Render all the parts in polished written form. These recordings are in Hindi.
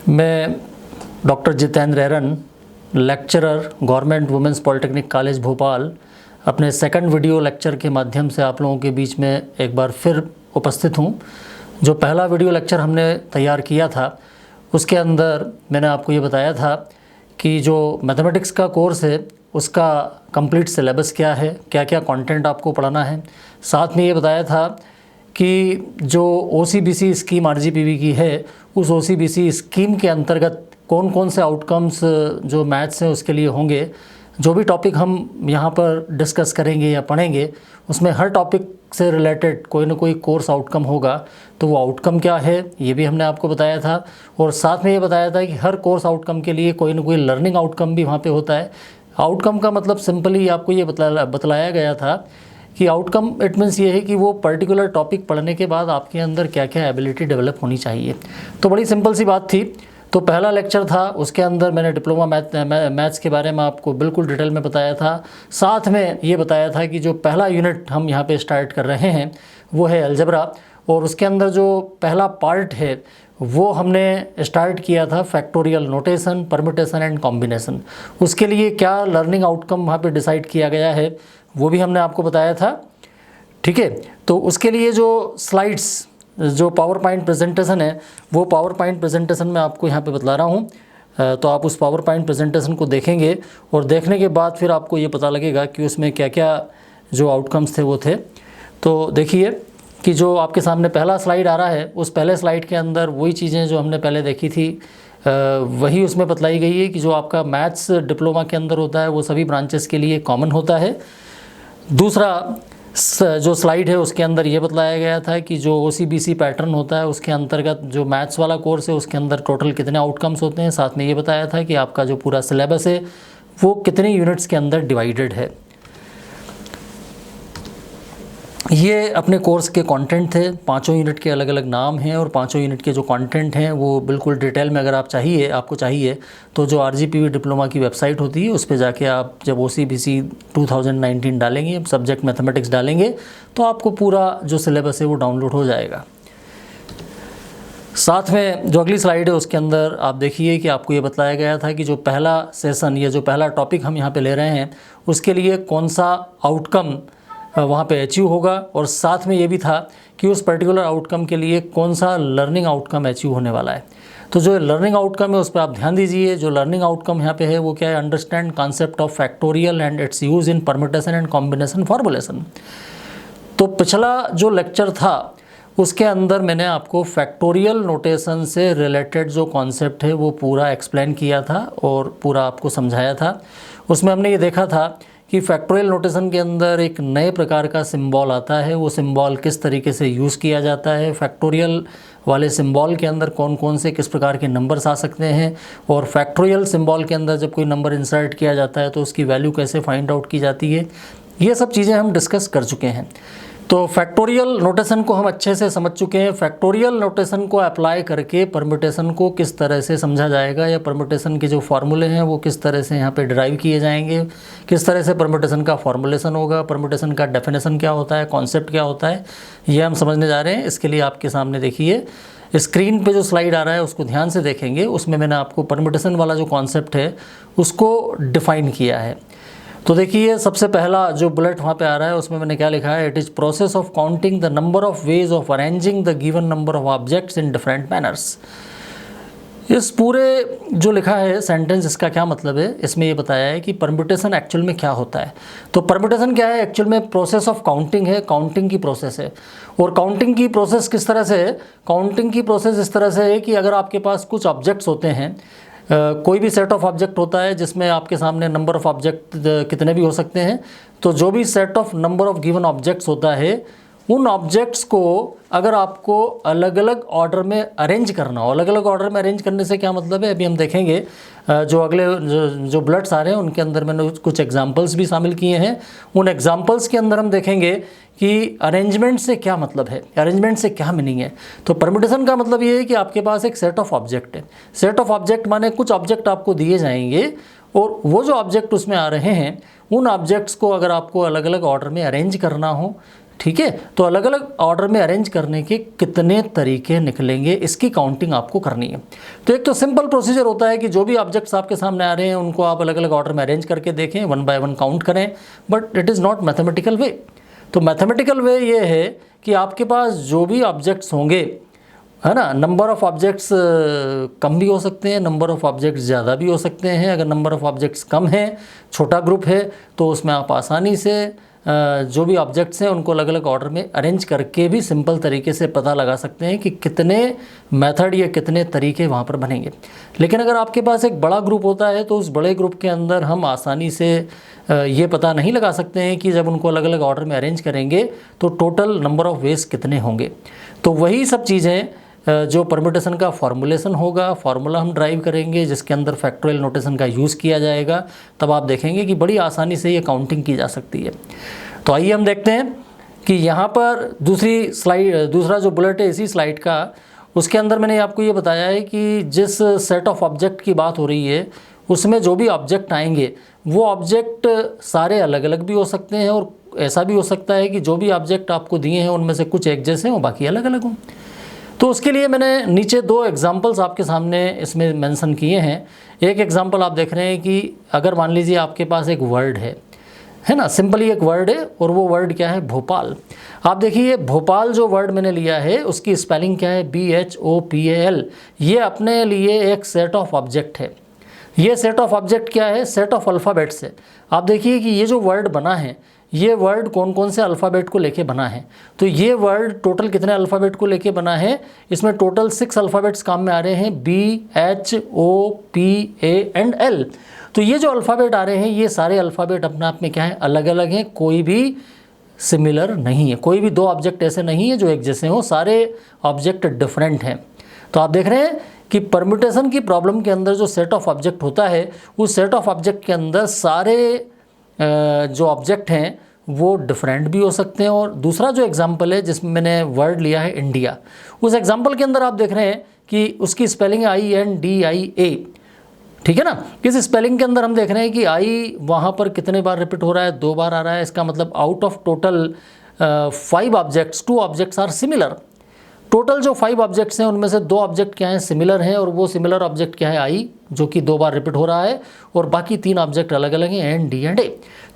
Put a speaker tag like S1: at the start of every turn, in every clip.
S1: मैं doctor Jitendra Eran, lecturer government women's polytechnic college Bhopal, अपने सेकंड वीडियो लेक्चर के माध्यम से आप लोगों के बीच में एक बार फिर उपस्थित हूँ। जो पहला वीडियो लेक्चर हमने तैयार किया था उसके अंदर मैंने आपको ये बताया था कि जो मैथमेटिक्स का कोर्स है उसका कंप्लीट सिलेबस क्या है, क्या क्या कंटेंट आपको पढ़ाना है। साथ में ये बताया था कि जो OCBC स्कीम RGPV की है उस OCBC स्कीम के अंतर्गत कौन कौन से आउटकम्स जो मैथ्स हैं उसके लिए होंगे। जो भी टॉपिक हम यहाँ पर डिस्कस करेंगे या पढ़ेंगे उसमें हर टॉपिक से रिलेटेड कोई ना कोई कोर्स आउटकम होगा, तो वो आउटकम क्या है ये भी हमने आपको बताया था। और साथ में ये बताया था कि हर कोर्स आउटकम के लिए कोई ना कोई लर्निंग आउटकम भी वहाँ पे होता है। आउटकम का मतलब सिंपली आपको ये बतलाया गया था कि आउटकम इट मीन्स ये है कि वो पर्टिकुलर टॉपिक पढ़ने के बाद आपके अंदर क्या क्या एबिलिटी डेवलप होनी चाहिए। तो बड़ी सिंपल सी बात थी। तो पहला लेक्चर था उसके अंदर मैंने डिप्लोमा मैथ्स के बारे में आपको बिल्कुल डिटेल में बताया था। साथ में ये बताया था कि जो पहला यूनिट हम यहाँ पे स्टार्ट कर रहे हैं वो है अलजेब्रा, और उसके अंदर जो पहला पार्ट है वो हमने स्टार्ट किया था factorial notation, permutation and combination. उसके लिए क्या लर्निंग आउटकम वहाँ पे डिसाइड किया गया है वो भी हमने आपको बताया था। ठीक है, तो उसके लिए जो स्लाइड्स, जो पावर पॉइंट प्रेजेंटेशन है वो पावर पॉइंट प्रेजेंटेशन मैं आपको यहाँ पे बतला रहा हूँ। तो आप उस पावर पॉइंट प्रेजेंटेशन को देखेंगे और देखने के बाद फिर आपको ये पता लगेगा कि उसमें क्या क्या जो आउटकम्स थे वो थे। तो देखिए कि जो आपके सामने पहला स्लाइड आ रहा है उस पहले स्लाइड के अंदर वही चीज़ें जो हमने पहले देखी थी वही उसमें बतलाई गई है कि जो आपका मैथ्स डिप्लोमा के अंदर होता है वो सभी ब्रांचेस के लिए कॉमन होता है। दूसरा जो स्लाइड है उसके अंदर ये बतलाया गया था कि जो OCBC पैटर्न होता है उसके अंतर्गत जो मैथ्स वाला कोर्स है उसके अंदर टोटल कितने आउटकम्स होते हैं। साथ में ये बताया था कि आपका जो पूरा सिलेबस है वो कितने यूनिट्स के अंदर डिवाइडेड है। ये अपने कोर्स के कंटेंट थे। पांचों यूनिट के अलग अलग नाम हैं और पांचों यूनिट के जो कंटेंट हैं वो बिल्कुल डिटेल में अगर आपको चाहिए तो जो RGPV डिप्लोमा की वेबसाइट होती है उस पर जाके आप जब OCBC 2019 डालेंगे, सब्जेक्ट मैथमेटिक्स डालेंगे, तो आपको पूरा जो सिलेबस है वो डाउनलोड हो जाएगा। साथ में जो अगली स्लाइड है उसके अंदर आप देखिए कि आपको ये बताया गया था कि जो पहला सेशन या जो पहला टॉपिक हम यहाँ पे ले रहे हैं उसके लिए कौन सा आउटकम वहाँ पे अचीव होगा, और साथ में ये भी था कि उस पर्टिकुलर आउटकम के लिए कौन सा लर्निंग आउटकम अचीव होने वाला है। तो जो लर्निंग आउटकम है उस पर आप ध्यान दीजिए। जो लर्निंग आउटकम यहाँ पे है वो क्या है, understand concept of factorial and it's use in permutation and combination formulation. तो पिछला जो लेक्चर था उसके अंदर मैंने आपको फैक्टोरियल नोटेशन से रिलेटेड जो कॉन्सेप्ट है वो पूरा एक्सप्लेन किया था और पूरा आपको समझाया था। उसमें हमने ये देखा था कि फैक्टोरियल नोटेशन के अंदर एक नए प्रकार का सिंबल आता है, वो सिंबल किस तरीके से यूज़ किया जाता है, फैक्टोरियल वाले सिंबल के अंदर कौन कौन से किस प्रकार के नंबर्स आ सकते हैं, और फैक्टोरियल सिंबल के अंदर जब कोई नंबर इंसर्ट किया जाता है तो उसकी वैल्यू कैसे फाइंड आउट की जाती है। ये सब चीज़ें हम डिस्कस कर चुके हैं। तो फैक्टोरियल नोटेशन को हम अच्छे से समझ चुके हैं। फैक्टोरियल नोटेशन को अप्लाई करके परम्यूटेशन को किस तरह से समझा जाएगा या परम्यूटेशन के जो फार्मूले हैं वो किस तरह से यहाँ पे डिराइव किए जाएंगे, किस तरह से परम्यूटेशन का फॉर्मुलेशन होगा, परम्यूटेशन का डेफिनेशन क्या होता है, कॉन्सेप्ट क्या होता है, ये हम समझने जा रहे हैं। इसके लिए आपके सामने देखिए स्क्रीन पे जो स्लाइड आ रहा है उसको ध्यान से देखेंगे। उसमें मैंने आपको परम्यूटेशन वाला जो कॉन्सेप्ट है उसको डिफ़ाइन किया है। तो देखिए सबसे पहला जो बुलेट वहाँ पे आ रहा है उसमें मैंने क्या लिखा है, it is process of counting the number of ways of arranging the given number of objects in different manners. इस पूरे जो लिखा है सेंटेंस, इसका क्या मतलब है, इसमें ये बताया है कि परम्यूटेशन एक्चुअल में क्या होता है। तो परम्यूटेशन क्या है, एक्चुअल में प्रोसेस ऑफ काउंटिंग है, काउंटिंग की प्रोसेस है। और काउंटिंग की प्रोसेस किस तरह से है, काउंटिंग की प्रोसेस इस तरह से है कि अगर आपके पास कुछ ऑब्जेक्ट्स होते हैं, कोई भी सेट ऑफ ऑब्जेक्ट होता है जिसमें आपके सामने नंबर ऑफ़ ऑब्जेक्ट कितने भी हो सकते हैं, तो जो भी set of number of given objects होता है उन ऑब्जेक्ट्स को अगर आपको अलग अलग ऑर्डर में अरेंज करना हो, अलग अलग ऑर्डर में अरेंज करने से क्या मतलब है अभी हम देखेंगे। जो अगले जो बुलेट्स आ रहे हैं उनके अंदर मैंने कुछ एग्जांपल्स भी शामिल किए हैं। उन एग्जांपल्स के अंदर हम देखेंगे कि अरेंजमेंट से क्या मतलब है, अरेंजमेंट से क्या मीनिंग है। तो परम्यूटेशन का मतलब ये है कि आपके पास एक सेट ऑफ ऑब्जेक्ट है। सेट ऑफ ऑब्जेक्ट माने कुछ ऑब्जेक्ट आपको दिए जाएंगे और वो जो ऑब्जेक्ट उसमें आ रहे हैं उन ऑब्जेक्ट्स को अगर आपको अलग अलग ऑर्डर में अरेंज करना हो ठीक है। तो अलग अलग ऑर्डर में अरेंज करने के कितने तरीके निकलेंगे, इसकी काउंटिंग आपको करनी है। तो एक तो सिंपल प्रोसीजर होता है कि जो भी ऑब्जेक्ट्स आपके सामने आ रहे हैं उनको आप अलग अलग ऑर्डर में अरेंज करके देखें, 1 बाय 1 काउंट करें, but it is not mathematical way. तो मैथमेटिकल वे ये है कि आपके पास जो भी ऑब्जेक्ट्स होंगे, है ना, नंबर ऑफ़ ऑब्जेक्ट्स कम भी हो सकते हैं, नंबर ऑफ़ ऑब्जेक्ट्स ज़्यादा भी हो सकते हैं। अगर नंबर ऑफ़ ऑब्जेक्ट्स कम है, छोटा ग्रुप है, तो उसमें आप आसानी से जो भी ऑब्जेक्ट्स हैं उनको अलग अलग ऑर्डर में अरेंज करके भी सिंपल तरीके से पता लगा सकते हैं कि कितने मेथड या कितने तरीके वहाँ पर बनेंगे। लेकिन अगर आपके पास एक बड़ा ग्रुप होता है तो उस बड़े ग्रुप के अंदर हम आसानी से ये पता नहीं लगा सकते हैं कि जब उनको अलग अलग ऑर्डर में अरेंज करेंगे तो टोटल नंबर ऑफ़ वेज कितने होंगे। तो वही सब चीज़ें जो परम्यूटेशन का फॉर्मूलेशन होगा, फार्मूला हम ड्राइव करेंगे जिसके अंदर फैक्टोरियल नोटेशन का यूज़ किया जाएगा, तब आप देखेंगे कि बड़ी आसानी से ये काउंटिंग की जा सकती है। तो आइए हम देखते हैं कि यहाँ पर दूसरा जो बुलेट है इसी स्लाइड का, उसके अंदर मैंने आपको ये बताया है कि जिस सेट ऑफ ऑब्जेक्ट की बात हो रही है उसमें जो भी ऑब्जेक्ट आएंगे वो ऑब्जेक्ट सारे अलग अलग भी हो सकते हैं, और ऐसा भी हो सकता है कि जो भी ऑब्जेक्ट आपको दिए हैं उनमें से कुछ एक जैसे हों, बाकी अलग अलग हों। तो उसके लिए मैंने नीचे 2 एग्जाम्पल्स आपके सामने इसमें मेंशन किए हैं। एक एग्जाम्पल आप देख रहे हैं कि अगर मान लीजिए आपके पास एक वर्ड है ना, सिंपली एक वर्ड है, और वो वर्ड क्या है, भोपाल। आप देखिए भोपाल जो वर्ड मैंने लिया है उसकी स्पेलिंग क्या है, BHOPAL। ये अपने लिए एक सेट ऑफ ऑब्जेक्ट है। ये सेट ऑफ ऑब्जेक्ट क्या है, सेट ऑफ अल्फ़ाबेट्स है। आप देखिए कि ये जो वर्ड बना है, ये वर्ड कौन कौन से अल्फ़ाबेट को लेके बना है। तो ये वर्ड टोटल कितने अल्फ़ाबेट को लेके बना है, इसमें टोटल 6 अल्फ़ाबेट्स काम में आ रहे हैं, BHOPAL। तो ये जो अल्फ़ाबेट आ रहे हैं ये सारे अल्फ़ाबेट अपने आप में क्या है, अलग अलग हैं, कोई भी सिमिलर नहीं है। कोई भी 2 ऑब्जेक्ट ऐसे नहीं है जो एक जैसे हों, सारे ऑब्जेक्ट डिफरेंट हैं। तो आप देख रहे हैं कि परम्यूटेशन की प्रॉब्लम के अंदर जो सेट ऑफ ऑब्जेक्ट होता है उस सेट ऑफ ऑब्जेक्ट के अंदर सारे जो ऑब्जेक्ट हैं वो डिफरेंट भी हो सकते हैं। और दूसरा जो एग्जांपल है जिसमें मैंने वर्ड लिया है इंडिया, उस एग्जांपल के अंदर आप देख रहे हैं कि उसकी स्पेलिंग है INDIA, ठीक है ना। इस स्पेलिंग के अंदर हम देख रहे हैं कि आई वहाँ पर कितने बार रिपीट हो रहा है, 2 बार आ रहा है। इसका मतलब out of total 5 objects 2 objects are similar. Total जो 5 ऑब्जेक्ट्स हैं उनमें से 2 ऑब्जेक्ट क्या हैं, सिमिलर हैं, और वो सिमिलर ऑब्जेक्ट क्या है, आई, जो कि 2 बार रिपीट हो रहा है, और बाकी 3 ऑब्जेक्ट अलग अलग हैं, N, D एंड A।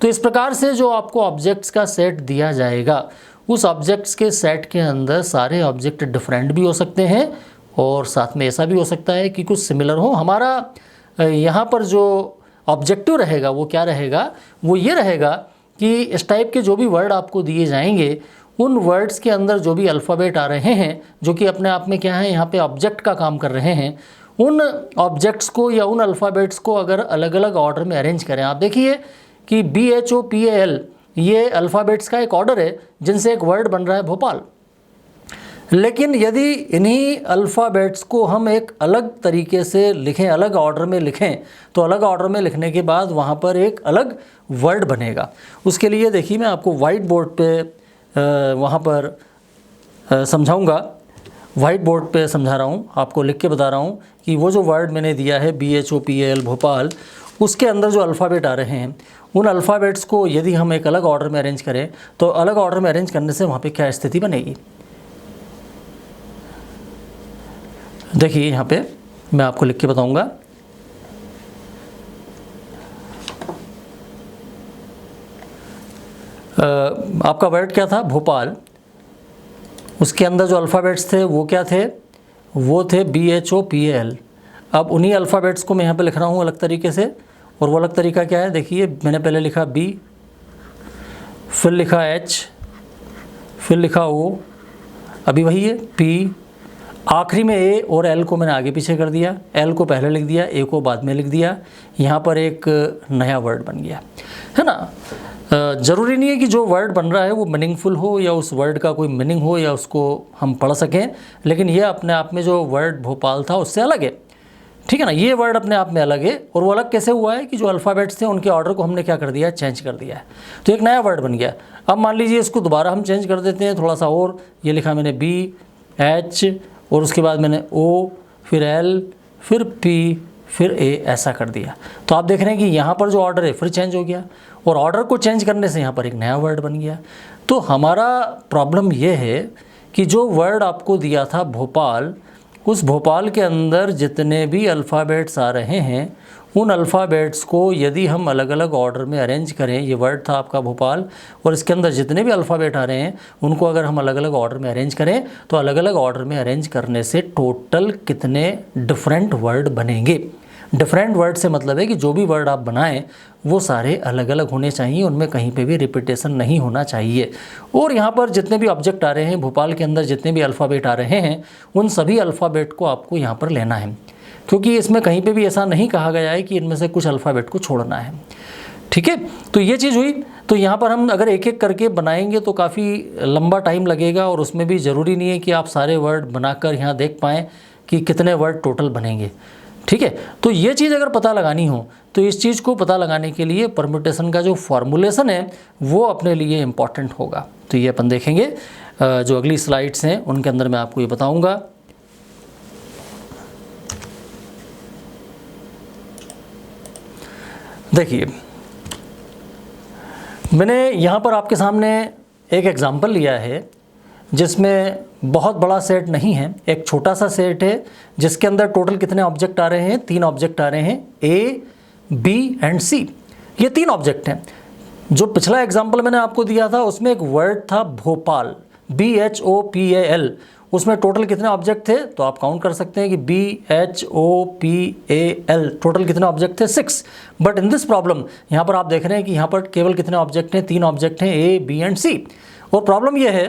S1: तो इस प्रकार से जो आपको ऑब्जेक्ट्स का सेट दिया जाएगा उस ऑब्जेक्ट्स के सेट के अंदर सारे ऑब्जेक्ट डिफरेंट भी हो सकते हैं, और साथ में ऐसा भी हो सकता है कि कुछ सिमिलर हो। हमारा यहाँ पर जो ऑब्जेक्टिव रहेगा वो क्या रहेगा, वो ये रहेगा कि इस टाइप के जो भी वर्ड आपको दिए जाएंगे उन वर्ड्स के अंदर जो भी अल्फ़ाबेट आ रहे हैं, जो कि अपने आप में क्या है, यहाँ पे ऑब्जेक्ट का काम कर रहे हैं, उन ऑब्जेक्ट्स को या उन अल्फ़ाबेट्स को अगर अलग अलग ऑर्डर में अरेंज करें। आप देखिए कि BHOPAL ये अल्फ़ाबेट्स का एक ऑर्डर है जिनसे एक वर्ड बन रहा है भोपाल। लेकिन यदि इन्हीं अल्फ़ाबेट्स को हम एक अलग तरीके से लिखें, अलग ऑर्डर में लिखें, तो अलग ऑर्डर में लिखने के बाद वहाँ पर एक अलग वर्ड बनेगा। उसके लिए देखिए मैं आपको वाइट बोर्ड पे वहाँ पर समझाऊंगा, वाइट बोर्ड पे समझा रहा हूँ, आपको लिख के बता रहा हूँ कि वो जो वर्ड मैंने दिया है BHOPAL भोपाल, उसके अंदर जो अल्फ़ाबेट आ रहे हैं उन अल्फ़ाबेट्स को यदि हम एक अलग ऑर्डर में अरेंज करें तो अलग ऑर्डर में अरेंज करने से वहाँ पे क्या स्थिति बनेगी। देखिए यहाँ पे मैं आपको लिख के बताऊँगा। आपका वर्ड क्या था, भोपाल, उसके अंदर जो अल्फ़ाबेट्स थे वो क्या थे, वो थे BHOPAL। अब उन्हीं अल्फ़ाबेट्स को मैं यहाँ पे लिख रहा हूँ अलग तरीके से, और वो अलग तरीका क्या है, देखिए मैंने पहले लिखा B, फिर लिखा H, फिर लिखा O, अभी वही है P, आखिरी में A और L को मैंने आगे पीछे कर दिया, L को पहले लिख दिया, A को बाद में लिख दिया। यहाँ पर एक नया वर्ड बन गया, है ना। ज़रूरी नहीं है कि जो वर्ड बन रहा है वो मीनिंगफुल हो या उस वर्ड का कोई मीनिंग हो या उसको हम पढ़ सकें, लेकिन ये अपने आप में जो वर्ड भोपाल था उससे अलग है, ठीक है ना। ये वर्ड अपने आप में अलग है, और वो अलग कैसे हुआ है कि जो अल्फ़ाबेट्स थे उनके ऑर्डर को हमने क्या कर दिया, चेंज कर दिया है, तो एक नया वर्ड बन गया। अब मान लीजिए इसको दोबारा हम चेंज कर देते हैं थोड़ा सा, और ये लिखा मैंने BH और उसके बाद मैंने O, फिर L, फिर P, फिर A, ऐसा कर दिया। तो आप देख रहे हैं कि यहाँ पर जो ऑर्डर है फिर चेंज हो गया, और ऑर्डर को चेंज करने से यहाँ पर एक नया वर्ड बन गया। तो हमारा प्रॉब्लम ये है कि जो वर्ड आपको दिया था भोपाल, उस भोपाल के अंदर जितने भी अल्फ़ाबेट्स आ रहे हैं उन अल्फ़ाबेट्स को यदि हम अलग अलग ऑर्डर में अरेंज करें, ये वर्ड था आपका भोपाल और इसके अंदर जितने भी अल्फ़ाबेट आ रहे हैं उनको अगर हम अलग अलग ऑर्डर में अरेंज करें तो अलग अलग ऑर्डर में अरेंज करने से टोटल कितने डिफरेंट वर्ड बनेंगे। डिफरेंट वर्ड से मतलब है कि जो भी वर्ड आप बनाएं वो सारे अलग अलग होने चाहिए, उनमें कहीं पे भी रिपीटेशन नहीं होना चाहिए। और यहाँ पर जितने भी ऑब्जेक्ट आ रहे हैं भोपाल के अंदर, जितने भी अल्फ़ाबेट आ रहे हैं उन सभी अल्फ़ाबेट को आपको यहाँ पर लेना है, क्योंकि इसमें कहीं पे भी ऐसा नहीं कहा गया है कि इनमें से कुछ अल्फ़ाबेट को छोड़ना है। ठीक है, तो ये चीज़ हुई। तो यहाँ पर हम अगर एक एक करके बनाएंगे तो काफ़ी लंबा टाइम लगेगा और उसमें भी ज़रूरी नहीं है कि आप सारे वर्ड बनाकर यहाँ देख पाएँ कि कितने वर्ड टोटल बनेंगे। ठीक है, तो ये चीज़ अगर पता लगानी हो तो इस चीज़ को पता लगाने के लिए परम्यूटेशन का जो फॉर्मूलेशन है वो अपने लिए इम्पॉर्टेंट होगा। तो ये अपन देखेंगे जो अगली स्लाइड्स हैं उनके अंदर मैं आपको ये बताऊँगा। देखिए, मैंने यहाँ पर आपके सामने एक एग्ज़ाम्पल लिया है जिसमें बहुत बड़ा सेट नहीं है, एक छोटा सा सेट है जिसके अंदर टोटल कितने ऑब्जेक्ट आ रहे हैं, 3 ऑब्जेक्ट आ रहे हैं, ए, बी एंड सी। ये 3 ऑब्जेक्ट हैं। जो पिछला एग्जाम्पल मैंने आपको दिया था उसमें एक वर्ड था भोपाल, BHOPAL, उसमें टोटल कितने ऑब्जेक्ट थे तो आप काउंट कर सकते हैं कि BHOPAL टोटल कितने ऑब्जेक्ट थे, 6। बट इन दिस प्रॉब्लम यहाँ पर आप देख रहे हैं कि यहाँ पर केवल कितने ऑब्जेक्ट हैं, 3 ऑब्जेक्ट हैं, A, B एंड C। और प्रॉब्लम यह है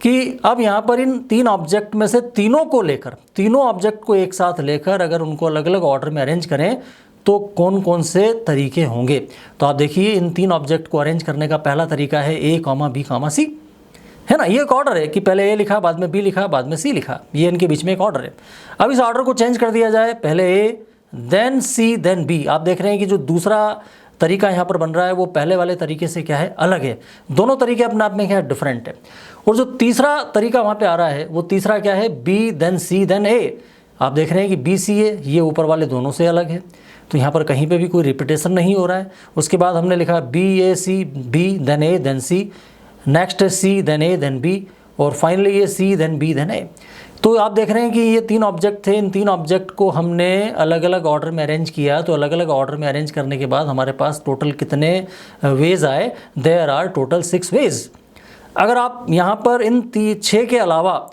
S1: कि अब यहाँ पर इन 3 ऑब्जेक्ट में से तीनों को लेकर, तीनों ऑब्जेक्ट को एक साथ लेकर अगर उनको अलग अलग ऑर्डर में अरेंज करें तो कौन कौन से तरीके होंगे। तो आप देखिए इन 3 ऑब्जेक्ट को अरेंज करने का पहला तरीका है A, B, C, है ना। ये एक ऑर्डर है कि पहले A लिखा, बाद में B लिखा, बाद में C लिखा, ये इनके बीच में एक ऑर्डर है। अब इस ऑर्डर को चेंज कर दिया जाए, पहले A then C then B। आप देख रहे हैं कि जो दूसरा तरीका यहाँ पर बन रहा है वो पहले वाले तरीके से क्या है, अलग है। दोनों तरीके अपने आप में क्या है, डिफरेंट है। और जो तीसरा तरीका वहाँ पे आ रहा है वो तीसरा क्या है, B then C then A। आप देख रहे हैं कि BCA, ये ऊपर वाले दोनों से अलग है, तो यहाँ पर कहीं पे भी कोई रिपीटेशन नहीं हो रहा है। उसके बाद हमने लिखा BAC, B then A then C, next है C then A then B, और फाइनली ये C then B then A। तो आप देख रहे हैं कि ये 3 ऑब्जेक्ट थे, इन 3 ऑब्जेक्ट को हमने अलग अलग ऑर्डर में अरेंज किया। तो अलग अलग ऑर्डर में अरेंज करने के बाद हमारे पास टोटल कितने वेज आए, देयर आर टोटल 6 वेज। अगर आप यहाँ पर इन 6 के अलावा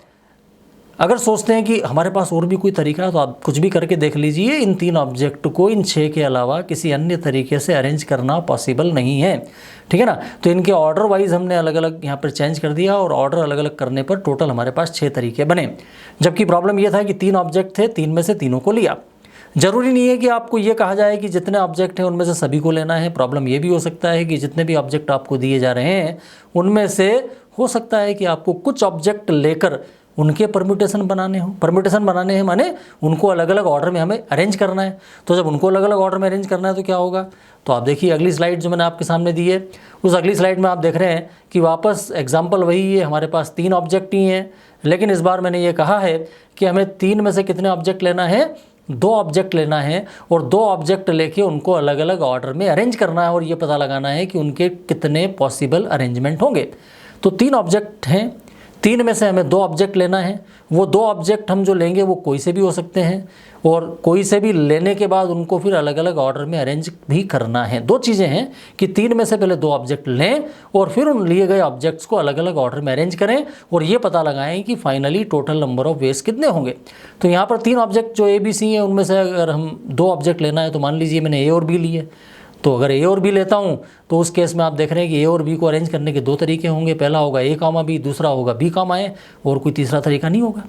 S1: अगर सोचते हैं कि हमारे पास और भी कोई तरीका है तो आप कुछ भी करके देख लीजिए, इन 3 ऑब्जेक्ट को इन 6 के अलावा किसी अन्य तरीके से अरेंज करना पॉसिबल नहीं है। ठीक है ना। तो इनके ऑर्डर वाइज हमने अलग अलग यहाँ पर चेंज कर दिया और ऑर्डर अलग अलग करने पर टोटल हमारे पास 6 तरीके बने। जबकि प्रॉब्लम यह था कि 3 ऑब्जेक्ट थे, 3 में से तीनों को लिया। ज़रूरी नहीं है कि आपको ये कहा जाए कि जितने ऑब्जेक्ट हैं उनमें से सभी को लेना है। प्रॉब्लम ये भी हो सकता है कि जितने भी ऑब्जेक्ट आपको दिए जा रहे हैं उनमें से हो सकता है कि आपको कुछ ऑब्जेक्ट लेकर उनके परम्यूटेशन बनाने हो। परम्यूटेशन बनाने हैं माने उनको अलग अलग ऑर्डर में हमें अरेंज करना है। तो जब उनको अलग अलग ऑर्डर में अरेंज करना है तो क्या होगा, तो आप देखिए अगली स्लाइड जो मैंने आपके सामने दी है, उस अगली स्लाइड में आप देख रहे हैं कि वापस एग्जाम्पल वही है। हमारे पास 3 ऑब्जेक्ट ही हैं, लेकिन इस बार मैंने ये कहा है कि हमें 3 में से कितने ऑब्जेक्ट लेना है, 2 ऑब्जेक्ट लेना है, और 2 ऑब्जेक्ट लेके उनको अलग अलग ऑर्डर में अरेंज करना है और ये पता लगाना है कि उनके कितने पॉसिबल अरेंजमेंट होंगे। तो 3 ऑब्जेक्ट हैं, 3 में से हमें 2 ऑब्जेक्ट लेना है। वो 2 ऑब्जेक्ट हम जो लेंगे वो कोई से भी हो सकते हैं, और कोई से भी लेने के बाद उनको फिर अलग अलग ऑर्डर में अरेंज भी करना है। 2 चीज़ें हैं कि 3 में से पहले 2 ऑब्जेक्ट लें और फिर उन लिए गए ऑब्जेक्ट्स को अलग अलग ऑर्डर में अरेंज करें और ये पता लगाएं कि finally total number of ways कितने होंगे। तो यहाँ पर 3 ऑब्जेक्ट जो ABC हैं उनमें से अगर हम 2 ऑब्जेक्ट लेना है तो मान लीजिए मैंने A और B लिए। तो अगर A और B लेता हूँ तो उस केस में आप देख रहे हैं कि A और B को अरेंज करने के 2 तरीके होंगे। पहला होगा A, B, दूसरा होगा B, A, और कोई तीसरा तरीका नहीं होगा।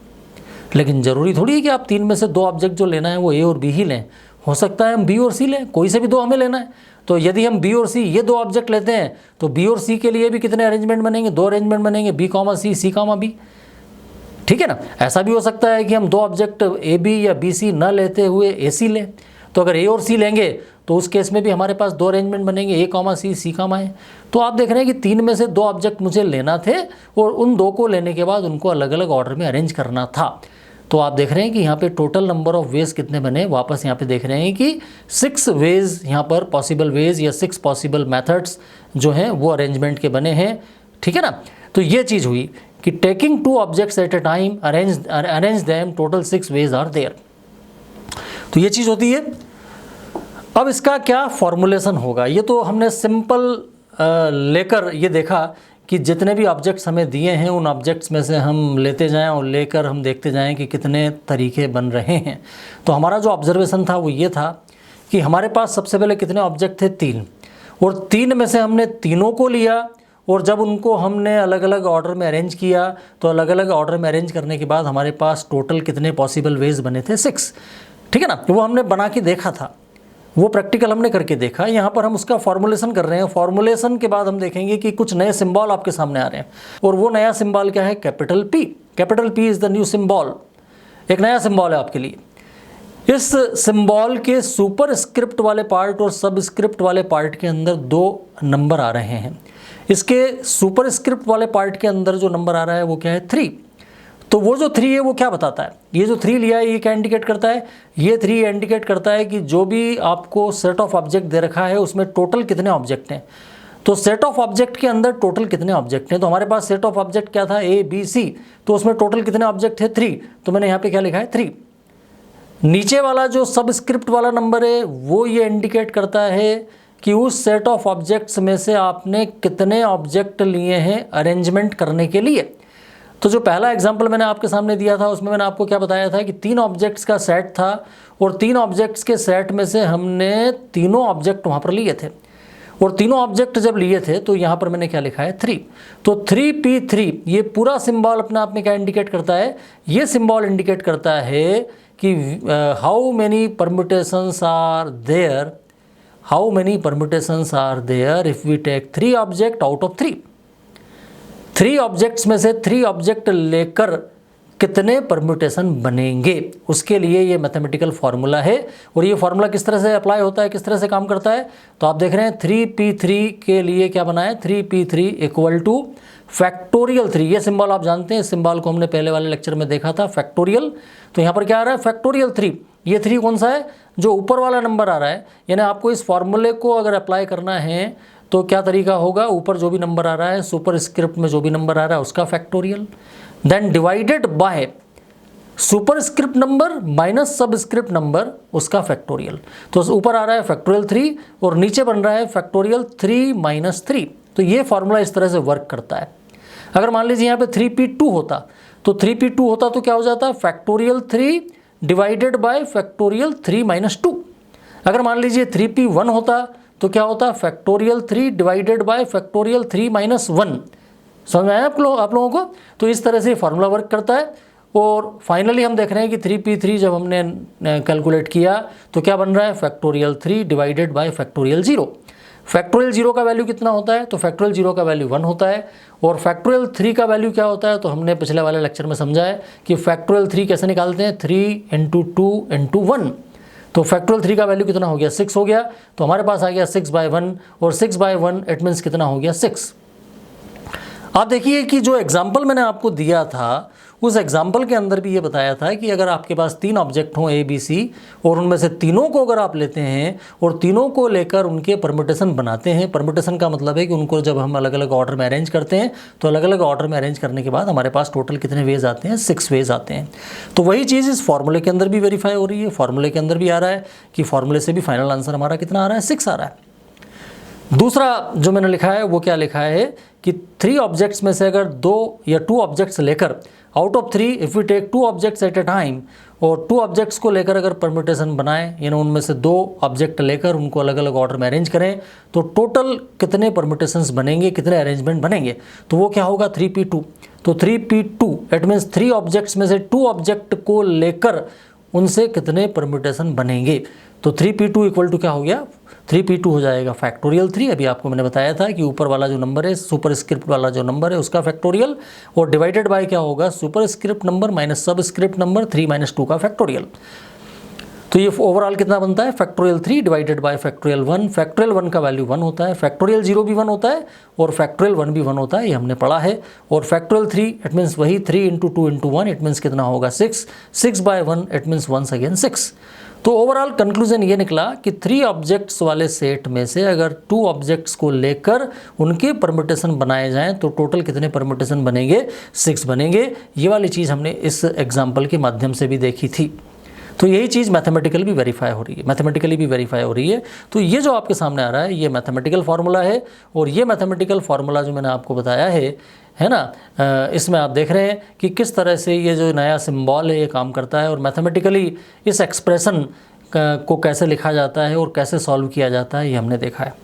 S1: लेकिन ज़रूरी थोड़ी है कि आप 3 में से 2 ऑब्जेक्ट जो लेना है वो A और B ही लें। हो सकता है हम B और C लें, कोई से भी 2 हमें लेना है। तो यदि हम B और C ये 2 ऑब्जेक्ट लेते हैं तो B और C के लिए भी कितने अरेंजमेंट बनेंगे, 2 अरेंजमेंट बनेंगे, B, C, C, B। ठीक है ना। ऐसा भी हो सकता है कि हम 2 ऑब्जेक्ट AB या BC न लेते हुए AC लें। तो अगर A और C लेंगे तो उस केस में भी हमारे पास 2 अरेंजमेंट बनेंगे, A, C, C, A। तो आप देख रहे हैं कि 3 में से 2 ऑब्जेक्ट मुझे लेना थे और उन 2 को लेने के बाद उनको अलग अलग ऑर्डर में अरेंज करना था। तो आप देख रहे हैं कि यहाँ पे टोटल नंबर ऑफ वेज कितने बने। वापस यहाँ पे देख रहे हैं कि 6 वेज यहाँ पर पॉसिबल वेज या 6 पॉसिबल मेथड्स जो हैं वो अरेंजमेंट के बने हैं ठीक है ना। तो ये चीज़ हुई कि taking 2 objects at a time arrange them, total 6 ways are there. तो ये चीज़ होती है। अब इसका क्या फॉर्मुलेशन होगा, ये तो हमने सिंपल लेकर ये देखा कि जितने भी ऑब्जेक्ट्स हमें दिए हैं उन ऑब्जेक्ट्स में से हम लेते जाएं और लेकर हम देखते जाएं कि कितने तरीके बन रहे हैं। तो हमारा जो ऑब्जर्वेशन था वो ये था कि हमारे पास सबसे पहले कितने ऑब्जेक्ट थे, 3, और 3 में से हमने तीनों को लिया और जब उनको हमने अलग अलग ऑर्डर में अरेंज किया तो अलग अलग ऑर्डर में अरेंज करने के बाद हमारे पास टोटल कितने पॉसिबल वेज बने थे, 6, ठीक है ना। वो हमने बना के देखा था, वो प्रैक्टिकल हमने करके देखा। यहाँ पर हम उसका फॉर्मुलेशन कर रहे हैं। फॉर्मुलेशन के बाद हम देखेंगे कि कुछ नए सिंबल आपके सामने आ रहे हैं और वो नया सिंबल क्या है, capital P। Capital P is the new symbol, एक नया सिंबल है आपके लिए। इस सिंबल के सुपर स्क्रिप्ट वाले पार्ट और सब स्क्रिप्ट वाले पार्ट के अंदर 2 नंबर आ रहे हैं। इसके सुपर स्क्रिप्ट वाले पार्ट के अंदर जो नंबर आ रहा है वो क्या है, 3। तो वो जो 3 है वो क्या बताता है, ये जो 3 लिया है ये क्या इंडिकेट करता है, ये 3 इंडिकेट करता है कि जो भी आपको सेट ऑफ ऑब्जेक्ट दे रखा है उसमें टोटल कितने ऑब्जेक्ट हैं। तो सेट ऑफ ऑब्जेक्ट के अंदर टोटल कितने ऑब्जेक्ट हैं, तो हमारे पास सेट ऑफ ऑब्जेक्ट क्या था, ABC, तो उसमें टोटल कितने ऑब्जेक्ट थे, 3। तो मैंने यहाँ पे क्या लिखा है, 3। नीचे वाला जो सबस्क्रिप्ट वाला नंबर है वो ये इंडिकेट करता है कि उस सेट ऑफ ऑब्जेक्ट्स में से आपने कितने ऑब्जेक्ट लिए हैं अरेंजमेंट करने के लिए। तो जो पहला एग्जाम्पल मैंने आपके सामने दिया था उसमें मैंने आपको क्या बताया था कि 3 ऑब्जेक्ट्स का सेट था और 3 ऑब्जेक्ट्स के सेट में से हमने तीनों ऑब्जेक्ट वहाँ पर लिए थे और तीनों ऑब्जेक्ट जब लिए थे तो यहाँ पर मैंने क्या लिखा है, 3। तो 3P3 ये पूरा सिंबल अपने आप में क्या इंडिकेट करता है, ये सिंबल इंडिकेट करता है कि how many permutations are there, how many permutations are there if we take 3 object out of 3। 3 objects में से 3 ऑब्जेक्ट लेकर कितने परम्यूटेशन बनेंगे, उसके लिए ये मैथमेटिकल फार्मूला है। और ये फार्मूला किस तरह से अप्लाई होता है, किस तरह से काम करता है, तो आप देख रहे हैं 3P3 के लिए क्या बना है, 3P3 इक्वल टू फैक्टोरियल 3। ये सिंबल आप जानते हैं, इस सिंबल को हमने पहले वाले लेक्चर में देखा था, फैक्टोरियल। तो यहाँ पर क्या आ रहा है, फैक्टोरियल 3। ये 3 कौन सा है, जो ऊपर वाला नंबर आ रहा है। यानी आपको इस फार्मूले को अगर अप्लाई करना है तो क्या तरीका होगा, ऊपर जो भी नंबर आ रहा है सुपर स्क्रिप्ट में जो भी नंबर आ रहा है उसका factorial, then divided by superscript number minus subscript number उसका फैक्टोरियल। तो ऊपर आ रहा है फैक्टोरियल 3 और नीचे बन रहा है फैक्टोरियल 3 माइनस 3। तो ये फार्मूला इस तरह से वर्क करता है। अगर मान लीजिए यहाँ पे 3P2 होता तो 3P2 होता तो क्या हो जाता, factorial 3 divided by factorial 3 minus 2। अगर मान लीजिए 3P1 होता तो क्या होता, factorial 3 divided by factorial 3 minus 1। समझ में आया आप लोगों को। तो इस तरह से फार्मूला वर्क करता है। और फाइनली हम देख रहे हैं कि 3P3 जब हमने कैलकुलेट किया तो क्या बन रहा है, factorial 3 divided by factorial 0। Factorial 0 का वैल्यू कितना होता है, तो फैक्टोरियल 0 का वैल्यू 1 होता है। और फैक्टोरियल 3 का वैल्यू क्या होता है, तो हमने पिछले वाले लेक्चर में समझा है कि फैक्टोरियल 3 कैसे निकालते हैं, 3 × 2 × 1। तो फैक्टोरियल 3 का वैल्यू कितना हो गया, 6 हो गया। तो हमारे पास आ गया 6/1 और 6/1 इट मीन्स कितना हो गया, 6। आप देखिए कि जो एग्जाम्पल मैंने आपको दिया था उस एग्जाम्पल के अंदर भी ये बताया था कि अगर आपके पास 3 ऑब्जेक्ट हों ABC और उनमें से तीनों को अगर आप लेते हैं और तीनों को लेकर उनके परम्यूटेशन बनाते हैं, परम्यूटेशन का मतलब है कि उनको जब हम अलग अलग ऑर्डर में अरेंज करते हैं तो अलग अलग ऑर्डर में अरेंज करने के बाद हमारे पास टोटल कितने वेज आते हैं, 6 वेज आते हैं। तो वही चीज़ इस फार्मूले के अंदर भी वेरीफाई हो रही है। फार्मूले के अंदर भी आ रहा है कि फार्मूले से भी फाइनल आंसर हमारा कितना आ रहा है, 6 आ रहा है। दूसरा जो मैंने लिखा है वो क्या लिखा है कि 3 ऑब्जेक्ट्स में से अगर 2 या 2 ऑब्जेक्ट्स लेकर out of 3 if we take 2 objects at a time, और 2 ऑब्जेक्ट्स को लेकर अगर परम्यूटेशन बनाएं, यानी उनमें से 2 ऑब्जेक्ट लेकर उनको अलग अलग ऑर्डर में अरेंज करें तो टोटल कितने परम्यूटेशंस बनेंगे, कितने अरेंजमेंट बनेंगे, तो वो क्या होगा, 3P2। तो 3P2 इट मीन्स 3 ऑब्जेक्ट्स में से 2 ऑब्जेक्ट को लेकर उनसे कितने परम्यूटेशन बनेंगे। तो 3P2 इक्वल टू क्या हो गया, 3P2 हो जाएगा फैक्टोरियल 3। अभी आपको मैंने बताया था कि ऊपर वाला जो नंबर है सुपर स्क्रिप्ट वाला जो नंबर है उसका फैक्टोरियल, और डिवाइडेड बाय क्या होगा, super script number minus subscript number 3 - 2 का फैक्टोरियल। तो ये ओवरऑल कितना बनता है, factorial 3 divided by factorial 1। Factorial 1 का वैल्यू 1 होता है, फैक्टोरियल 0 भी 1 होता है और फैक्टोरियल 1 भी 1 होता है, ये हमने पढ़ा है। और फैक्टोरियल 3 इट मीन्स वही 3 × 2 × 1 इट मीन्स कितना होगा 6, 6/1 इट मीन्स वंस अगेन 6। तो ओवरऑल कंक्लूजन ये निकला कि 3 ऑब्जेक्ट्स वाले सेट में से अगर 2 ऑब्जेक्ट्स को लेकर उनके परम्यूटेशन बनाए जाएं तो टोटल कितने परम्यूटेशन बनेंगे, 6 बनेंगे। ये वाली चीज़ हमने इस एग्जाम्पल के माध्यम से भी देखी थी। तो यही चीज़ मैथमेटिकली भी वेरीफाई हो रही है, तो ये जो आपके सामने आ रहा है ये मैथमेटिकल फार्मूला है। और ये मैथमेटिकल फार्मूला जो मैंने आपको बताया है ना, इसमें आप देख रहे हैं कि किस तरह से ये जो नया सिंबल है ये काम करता है और मैथमेटिकली इस एक्सप्रेशन को कैसे लिखा जाता है और कैसे सॉल्व किया जाता है ये हमने देखा है।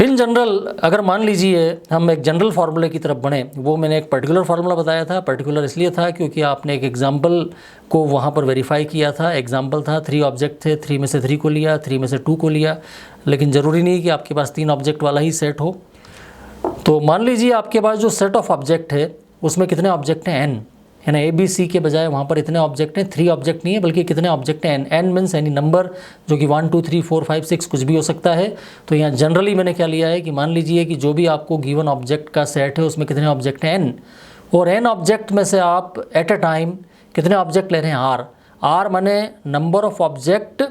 S1: इन जनरल अगर मान लीजिए हम एक जनरल फार्मूले की तरफ बढ़ें, वो मैंने एक पर्टिकुलर फार्मूला बताया था। पर्टिकुलर इसलिए था क्योंकि आपने एक एग्जाम्पल को वहाँ पर वेरीफाई किया था। एग्जाम्पल था 3 ऑब्जेक्ट थे, 3 में से 3 को लिया, 3 में से 2 को लिया, लेकिन ज़रूरी नहीं कि आपके पास 3 ऑब्जेक्ट वाला ही सेट हो। तो मान लीजिए आपके पास जो सेट ऑफ ऑब्जेक्ट है उसमें कितने ऑब्जेक्ट हैं, n है ना। ABC के बजाय वहाँ पर इतने ऑब्जेक्ट हैं, 3 ऑब्जेक्ट नहीं है बल्कि कितने ऑब्जेक्ट हैं, n मीन्स एनी नंबर जो कि 1 2 3 4 5 6 कुछ भी हो सकता है। तो यहाँ जनरली मैंने क्या लिया है कि मान लीजिए कि जो भी आपको गिवन ऑब्जेक्ट का सेट है उसमें कितने ऑब्जेक्ट हैं, n, और n ऑब्जेक्ट में से आप एट अ टाइम कितने ऑब्जेक्ट ले रहे हैं, r माने नंबर ऑफ ऑब्जेक्ट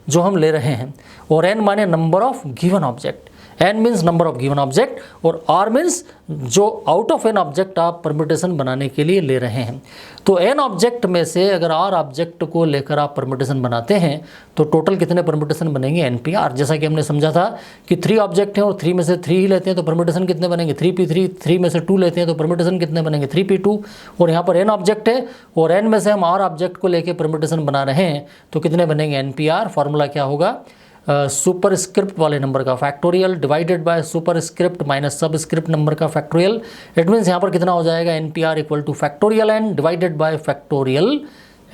S1: जो हम ले रहे हैं और n माने number of given object. n means number of given object और r मीन्स जो आउट ऑफ n ऑब्जेक्ट आप परम्यूटेशन बनाने के लिए ले रहे हैं। तो n ऑब्जेक्ट में से अगर r ऑब्जेक्ट को लेकर आप परम्यूटेशन बनाते हैं तो टोटल कितने परम्यूटेशन बनेंगे, NPR। जैसा कि हमने समझा था कि 3 ऑब्जेक्ट हैं और 3 में से 3 ही लेते हैं तो परम्यूटेशन कितने बनेंगे, 3p3। 3 में से 2 लेते हैं तो परम्यूटेशन कितने बनेंगे, 3p2। और यहाँ पर n ऑब्जेक्ट है और n में से हम r ऑब्जेक्ट को लेकर परम्यूटेशन बना रहे हैं तो कितने बनेंगे, NPR। फार्मूला क्या होगा, सुपर स्क्रिप्ट वाले नंबर का factorial divided by super script minus subscript number का फैक्टोरियल। इट मीन्स यहाँ पर कितना हो जाएगा, NPR equal two factorial n divided by factorial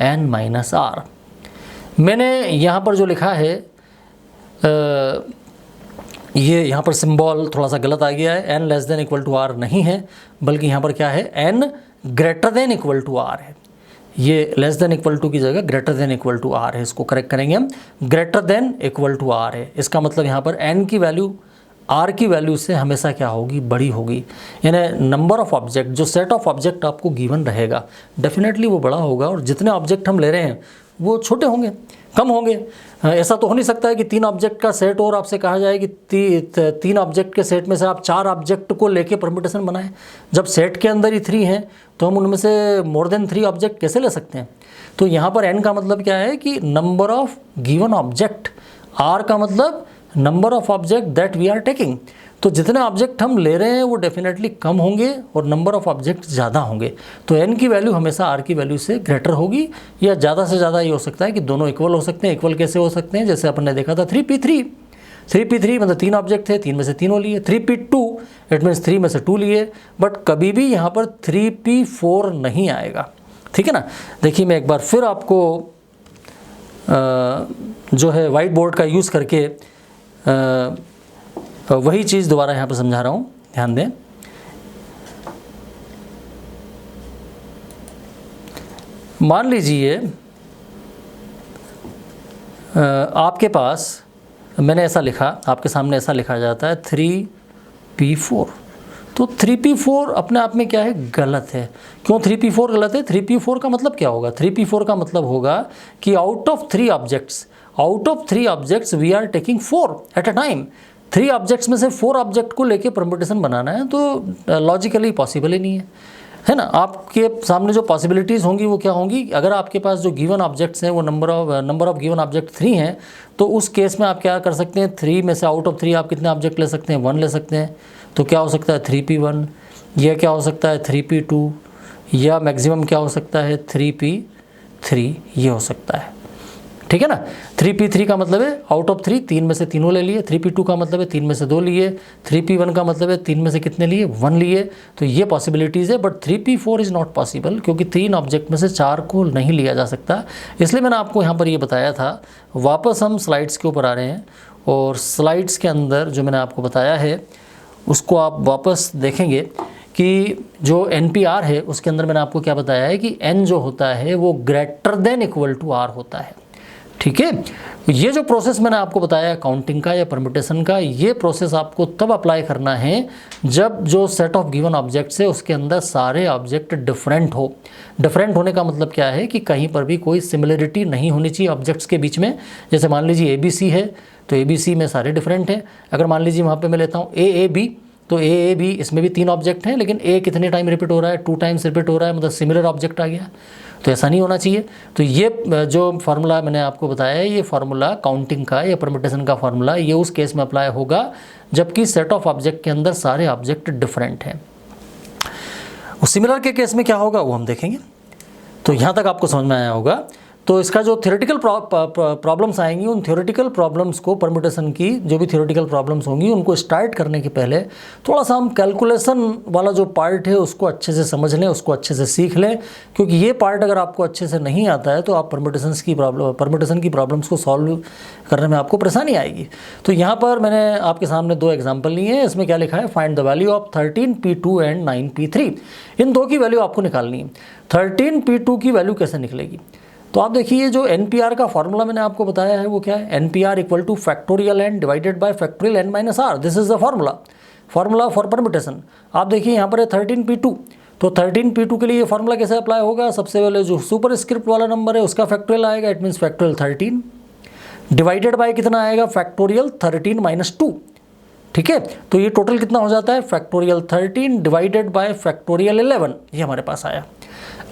S1: n minus r। मैंने यहाँ पर जो लिखा है ये यहाँ पर सिंबल थोड़ा सा गलत आ गया है, n less than equal to r नहीं है बल्कि यहाँ पर क्या है, n greater than equal to r है। ये लेस देन इक्वल टू की जगह greater than equal to r है, इसको करेक्ट करेंगे हम, greater than equal to r है। इसका मतलब यहाँ पर n की वैल्यू r की वैल्यू से हमेशा क्या होगी, बड़ी होगी। यानी नंबर ऑफ ऑब्जेक्ट, जो सेट ऑफ ऑब्जेक्ट आपको गिवन रहेगा डेफिनेटली वो बड़ा होगा और जितने ऑब्जेक्ट हम ले रहे हैं वो छोटे होंगे, कम होंगे। ऐसा तो हो नहीं सकता है कि 3 ऑब्जेक्ट का सेट और आपसे कहा जाए कि 3 ऑब्जेक्ट के सेट में से आप 4 ऑब्जेक्ट को लेके परम्यूटेशन बनाएं। जब सेट के अंदर ही 3 हैं तो हम उनमें से मोर देन 3 ऑब्जेक्ट कैसे ले सकते हैं। तो यहाँ पर n का मतलब क्या है कि number of given object, r का मतलब number of object that we are taking. तो जितने ऑब्जेक्ट हम ले रहे हैं वो डेफिनेटली कम होंगे और नंबर ऑफ ऑब्जेक्ट ज़्यादा होंगे। तो n की वैल्यू हमेशा r की वैल्यू से ग्रेटर होगी, या ज़्यादा से ज़्यादा ये हो सकता है कि दोनों इक्वल हो सकते हैं। इक्वल कैसे हो सकते हैं, जैसे अपन ने देखा था 3p3 मतलब 3 ऑब्जेक्ट थे, 3 में से 3 लिए। 3p2 इट मीन्स 3 में से 2 लिए, बट कभी भी यहाँ पर 3p4 नहीं आएगा, ठीक है ना। देखिए मैं एक बार फिर आपको जो है वाइट बोर्ड का यूज़ करके वही चीज़ दोबारा यहाँ पर समझा रहा हूँ, ध्यान दें। मान लीजिए आपके पास, मैंने ऐसा लिखा, आपके सामने ऐसा लिखा जाता है 3p4। तो 3p4 अपने आप में क्या है, गलत है। क्यों 3p4 गलत है, 3p4 का मतलब क्या होगा, 3p4 का मतलब होगा कि out of 3 objects we are taking 4 at a time. 3 objects में से 4 ऑब्जेक्ट को लेके परम्यूटेशन बनाना है तो लॉजिकली पॉसिबल ही नहीं है ना। आपके सामने जो पॉसिबिलिटीज़ होंगी वो क्या होंगी, अगर आपके पास जो गिवन ऑब्जेक्ट्स हैं वो नंबर ऑफ गिवन ऑब्जेक्ट 3 हैं तो उस केस में आप क्या कर सकते हैं, 3 में से आउट ऑफ 3 आप कितने ऑब्जेक्ट ले सकते हैं, 1 ले सकते हैं। तो क्या हो सकता है 3p1, यह क्या हो सकता है 3p2, या मैक्सिमम क्या हो सकता है 3p3, ये हो सकता है, ठीक है ना। 3p3 का मतलब है आउट ऑफ 3 में से 3 ले लिए। 3p2 का मतलब है 3 में से 2 लिए। 3p1 का मतलब है 3 में से कितने लिए, 1 लिए। तो ये पॉसिबिलिटीज़ है, but 3p4 is not possible क्योंकि 3 ऑब्जेक्ट में से 4 को नहीं लिया जा सकता। इसलिए मैंने आपको यहाँ पर ये बताया था। वापस हम स्लाइड्स के ऊपर आ रहे हैं और स्लाइड्स के अंदर जो मैंने आपको बताया है उसको आप वापस देखेंगे कि जो NP-R है उसके अंदर मैंने आपको क्या बताया है कि N जो होता है वो greater than equal to R होता है। ठीक है, ये जो प्रोसेस मैंने आपको बताया काउंटिंग का या परम्यूटेशन का, ये प्रोसेस आपको तब अप्लाई करना है जब जो सेट ऑफ गिवन ऑब्जेक्ट्स है उसके अंदर सारे ऑब्जेक्ट डिफरेंट हो। डिफरेंट होने का मतलब क्या है कि कहीं पर भी कोई सिमिलरिटी नहीं होनी चाहिए ऑब्जेक्ट्स के बीच में। जैसे मान लीजिए ABC है तो ABC में सारे डिफरेंट हैं। अगर मान लीजिए वहाँ पर मैं लेता हूँ AAB, तो AAB इसमें भी 3 ऑब्जेक्ट हैं, लेकिन A कितने टाइम रिपीट हो रहा है, 2 टाइम्स रिपीट हो रहा है, मतलब सिमिलर ऑब्जेक्ट आ गया। तो ऐसा नहीं होना चाहिए। तो ये जो फार्मूला मैंने आपको बताया है, ये फार्मूला काउंटिंग का या परम्यूटेशन का फार्मूला, ये उस केस में अप्लाई होगा जबकि सेट ऑफ ऑब्जेक्ट के अंदर सारे ऑब्जेक्ट डिफरेंट हैं। सिमिलर के केस में क्या होगा वो हम देखेंगे। तो यहाँ तक आपको समझ में आया होगा। तो इसका जो थ्योरेटिकल प्रॉब्लम्स आएंगी, उन थ्योरेटिकल प्रॉब्लम्स को, परम्यूटेशन की जो भी थ्योरेटिकल प्रॉब्लम्स होंगी, उनको स्टार्ट करने के पहले थोड़ा सा हम कैलकुलेशन वाला जो पार्ट है उसको अच्छे से समझ लें, उसको अच्छे से सीख लें, क्योंकि ये पार्ट अगर आपको अच्छे से नहीं आता है तो आप परम्यूटेशन की प्रॉब्लम्स को सॉल्व करने में आपको परेशानी आएगी। तो यहाँ पर मैंने आपके सामने 2 एग्जाम्पल लिए हैं। इसमें क्या लिखा है, find the value of 13P2 and 9P3। इन 2 की वैल्यू आपको निकालनी है। 13P2 की वैल्यू कैसे निकलेगी, तो आप देखिए जो NP-R का फॉर्मूला मैंने आपको बताया है वो क्या है, NP-R equal two factorial N divided by factorial N minus R। This is the formula for permutation. आप देखिए यहाँ पर है 13P2, तो 13P2 के लिए ये फार्मूला कैसे अप्लाई होगा, सबसे पहले जो सुपर स्क्रिप्ट वाला नंबर है उसका फैक्टोरियल आएगा, it means factorial 13 divided by कितना आएगा, फैक्टोरियल 13 माइनस 2। ठीक है, तो ये टोटल कितना हो जाता है, फैक्टोरियल 13 डिवाइडेड बाय फैक्टोरियल 11, ये हमारे पास आया।